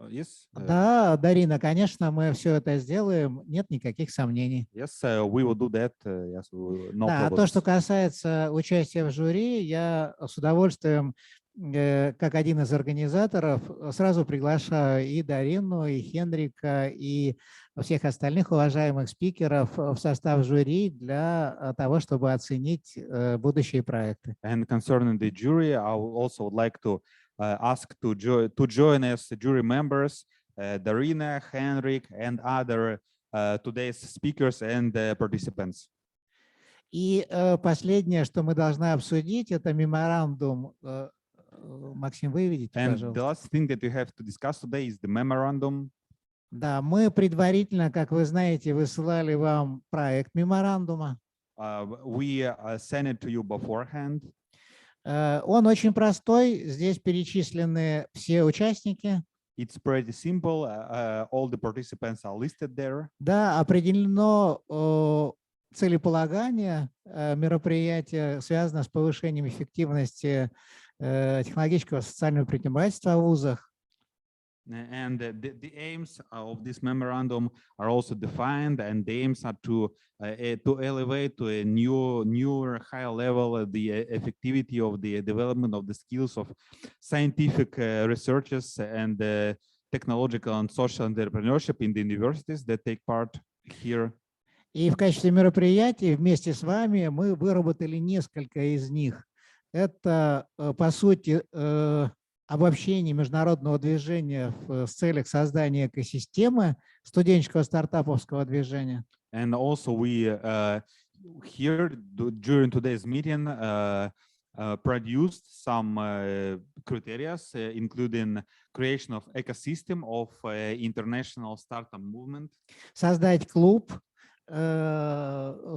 Yes. Да, Дарина, конечно, мы все это сделаем, нет никаких сомнений. Yes, we will do that. Yes, no Да, problems. то, что касается участия в жюри, я с удовольствием, как один из организаторов, сразу приглашаю и Дарину, и Хенрика, и всех остальных уважаемых спикеров в состав жюри для того, чтобы оценить будущие проекты. And concerning the jury, I also would like to ask to join as jury members, Darina, Henrik, and other today's speakers and participants. И последнее, что мы должны обсудить, это меморандум. Максим, вы видите, And пожалуйста. the last thing that you have to discuss today is the memorandum. Да, мы предварительно, как вы знаете, высылали вам проект меморандума. We sent it to you beforehand. Он очень простой, здесь перечислены все участники. It's pretty simple. All the participants are listed there. Да, определено целеполагание мероприятия, связано с повышением эффективности технологического и социального предпринимательства в ВУЗах. And the aims of this memorandum are also defined, and the aims are to elevate to a newer, higher level the effectivity of the development of the skills of scientific researchers and technological and social entrepreneurship in the universities that take part here. И в качестве мероприятий вместе с вами мы выработали несколько из них. Это, по сути, обобщение международного движения в целях создания экосистемы студенческого стартаповского движения. And also we here during today's meeting produced some criteria, including creation of ecosystem of international startup movement. Создать клуб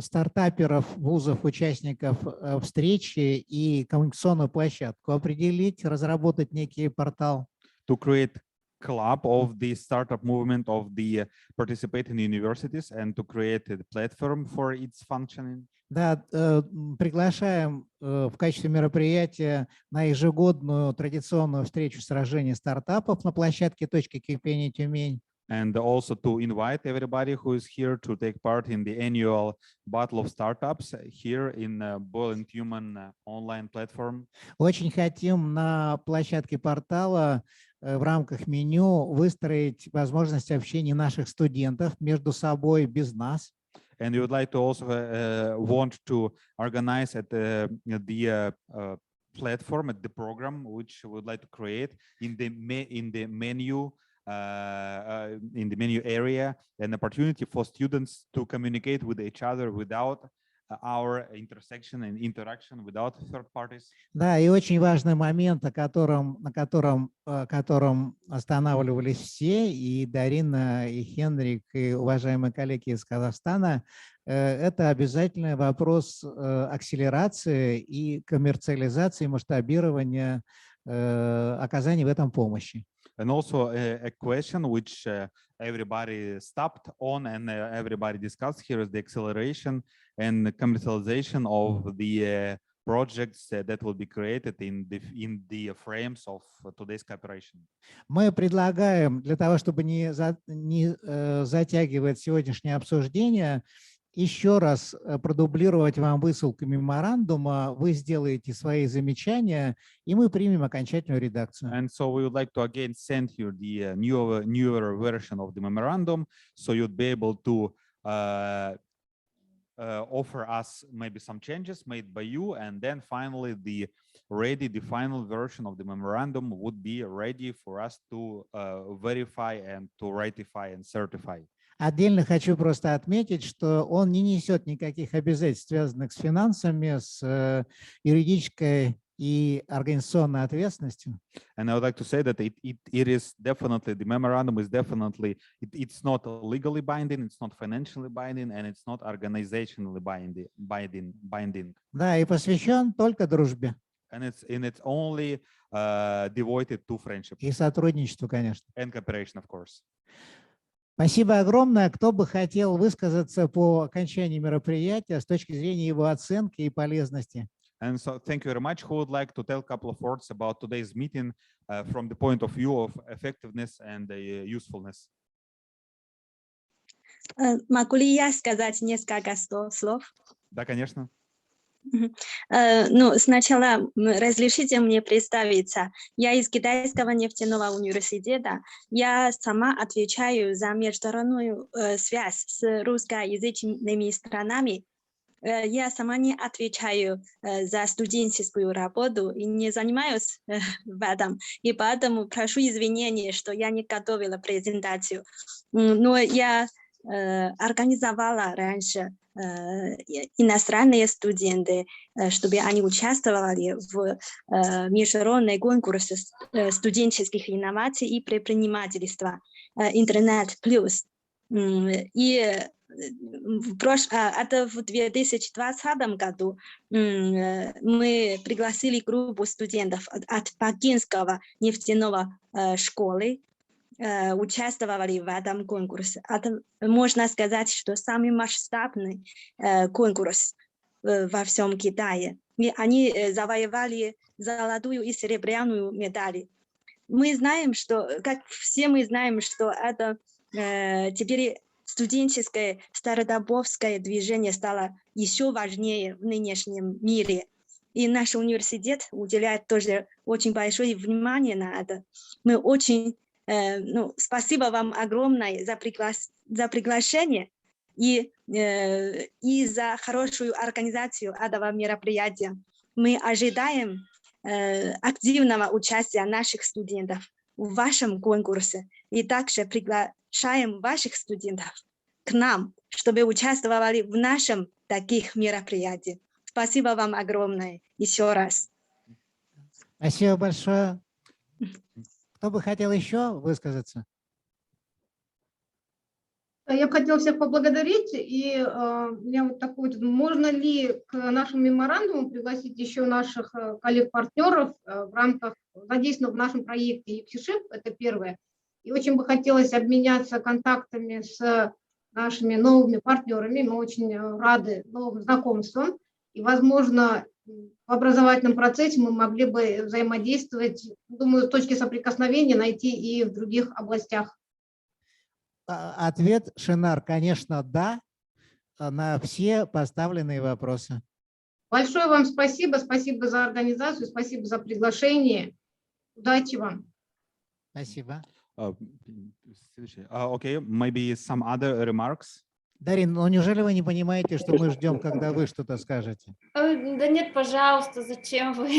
стартаперов, вузов, участников встречи и коммуникационную площадку определить, разработать некий портал. To create club of the startup movement of the participating universities and to create a platform for its functioning. Да, приглашаем в качестве мероприятия на ежегодную традиционную встречу сражения стартапов на площадке «Точки кипения Тюмень». And also to invite everybody who is here to take part in the annual Battle of Startups here in Boiling Human online platform. Очень хотим на площадке портала в рамках меню выстроить возможность общения наших студентов между собой без нас. And we would like to also want to organize at the platform, at the program, which we would like to create in the menu area, an opportunity for students to communicate with each other without our intersection and interaction, without third parties. Да, и очень важный момент, на котором останавливались все, и Дарина, и Хенрик, и уважаемые коллеги из Казахстана, это обязательный вопрос акселерации и коммерциализации, масштабирования оказания в этом помощи. And also a question which everybody stopped on and everybody discussed here is the acceleration and commercialization of the projects that will be created in the frames of today's cooperation. Мы предлагаем, для того, чтобы не затягивать сегодняшнее обсуждение, еще раз продублировать вам высылку меморандума, вы сделаете свои замечания, и мы примем окончательную редакцию. And so we would like to again send you the newer version of the memorandum, so you'd be able to offer us maybe some changes made by you, and then finally the final version of the memorandum would be ready for us to verify and to ratify and certify. Отдельно хочу просто отметить, что он не несет никаких обязательств, связанных с финансами, с юридической и организационной ответственностью. And I would like to say that it is definitely, the memorandum is definitely, it's not legally binding, it's not financially binding, and it's not organizationally binding. Да, и посвящен только дружбе. And it's only devoted to friendship. И сотрудничеству, конечно. And cooperation, of course. Спасибо огромное. Кто бы хотел высказаться по окончании мероприятия с точки зрения его оценки и полезности? And so thank you very much. Who would like to tell a couple of words about today's meeting from the point of view of effectiveness and usefulness? Могу ли я сказать несколько слов? Да, конечно. Ну, сначала разрешите мне представиться. Я из Китайского нефтяного университета. Я сама отвечаю за международную связь с русскоязычными странами. Я сама не отвечаю за студенческую работу и не занимаюсь в этом. И поэтому прошу извинения, что я не готовила презентацию. Но я организовала раньше иностранные студенты, чтобы они участвовали в международном конкурсе студенческих инноваций и предпринимательства «Интернет плюс». И это в 2020 году мы пригласили группу студентов от Пекинского нефтяного школы, участвовали в этом конкурсе. Это, можно сказать, что самый масштабный конкурс во всем Китае. И они завоевали золотую и серебряную медали. Мы знаем, что, как все мы знаем, что это теперь студенческое стартаповское движение стало еще важнее в нынешнем мире. И наш университет уделяет тоже очень большое внимание на это. Мы очень спасибо вам огромное за приглашение и за хорошую организацию этого мероприятия. Мы ожидаем активного участия наших студентов в вашем конкурсе и также приглашаем ваших студентов к нам чтобы участвовали в нашем таких мероприятиях. Спасибо вам огромное еще раз. Спасибо большое. Кто бы хотел еще высказаться? Я бы хотела всех поблагодарить, и у меня вот такой, можно ли к нашему меморандуму пригласить еще наших коллег-партнеров в рамках задействованного в нашем проекте EPSHIP, это первое. И очень бы хотелось обменяться контактами с нашими новыми партнерами, мы очень рады новым знакомствам, и, возможно, в образовательном процессе мы могли бы взаимодействовать, думаю, точки соприкосновения найти и в других областях. Ответ, Шинар, конечно, да, на все поставленные вопросы. Большое вам спасибо, спасибо за организацию, спасибо за приглашение. Удачи вам. Спасибо. Okay, maybe some other remarks. Дарин, ну неужели вы не понимаете, что мы ждем, когда вы что-то скажете? Да нет, пожалуйста, зачем вы?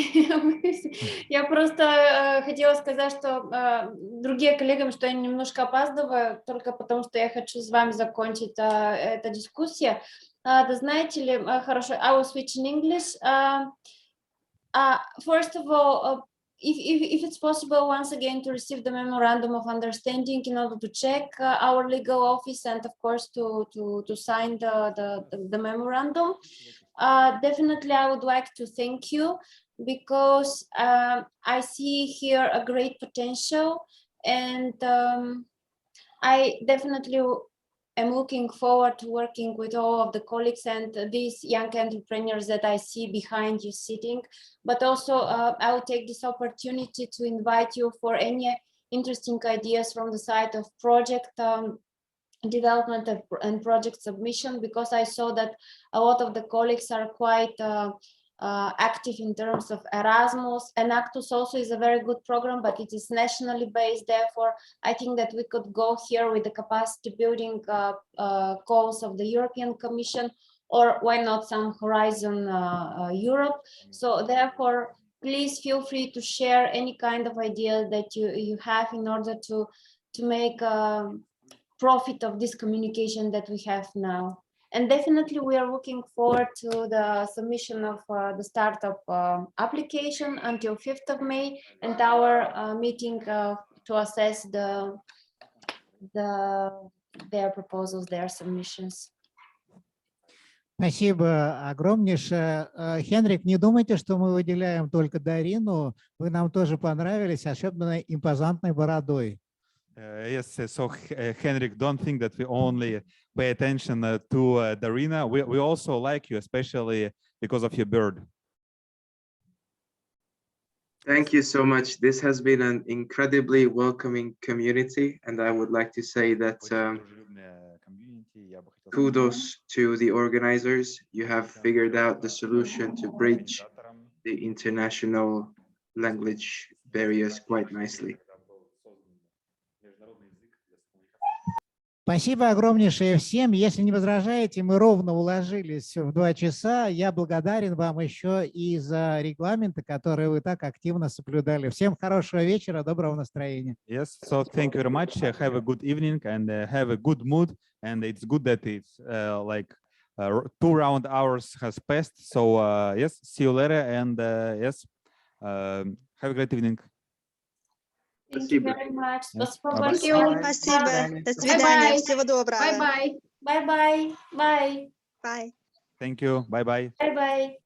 Я просто хотела сказать, что другие коллегам, что я немножко опаздываю, только потому что я хочу с вами закончить эту дискуссию. Да знаете ли, хорошо, I will switch in English. First of all, if it's possible, once again, to receive the memorandum of understanding in order to check our legal office and, of course, to sign the memorandum. Definitely, I would like to thank you because I see here a great potential, and I definitely am looking forward to working with all of the colleagues and these young entrepreneurs that I see behind you sitting. But also, I will take this opportunity to invite you for any interesting ideas from the side of project development and project submission, because I saw that a lot of the colleagues are quite active in terms of Erasmus, and Actus also is a very good program, but it is nationally based. Therefore, I think that we could go here with the capacity building calls of the European Commission, or why not some Horizon Europe. So therefore, please feel free to share any kind of idea that you have in order to make profit of this communication that we have now. And definitely we are looking forward to the submission of the startup application until 5th of May and our meeting to assess their proposals, their submissions. Спасибо огромнейшее. Хенрик, не думайте, что мы выделяем только Дарину. Вы нам тоже понравились, особенно импозантной бородой. Yes, so Henrik, don't think that we only pay attention to Darina. We also like you, especially because of your beard. Thank you so much. This has been an incredibly welcoming community, and I would like to say that kudos to the organizers. You have figured out the solution to bridge the international language barriers quite nicely. Спасибо огромнейшее всем. Если не возражаете, мы ровно уложились в 2 часа. Я благодарен вам еще и за регламенты, которые вы так активно соблюдали. Всем хорошего вечера, доброго настроения. Yes, so thank you very much. Have a good evening and have a good mood. And it's good that it's like 2 round hours has passed. So yes, see you later and yes, have a great evening. Thank you very much. Спасибо. До свидания. Всего доброго. Bye-bye. Bye-bye. Bye. Bye. Thank you. Bye-bye. Bye-bye.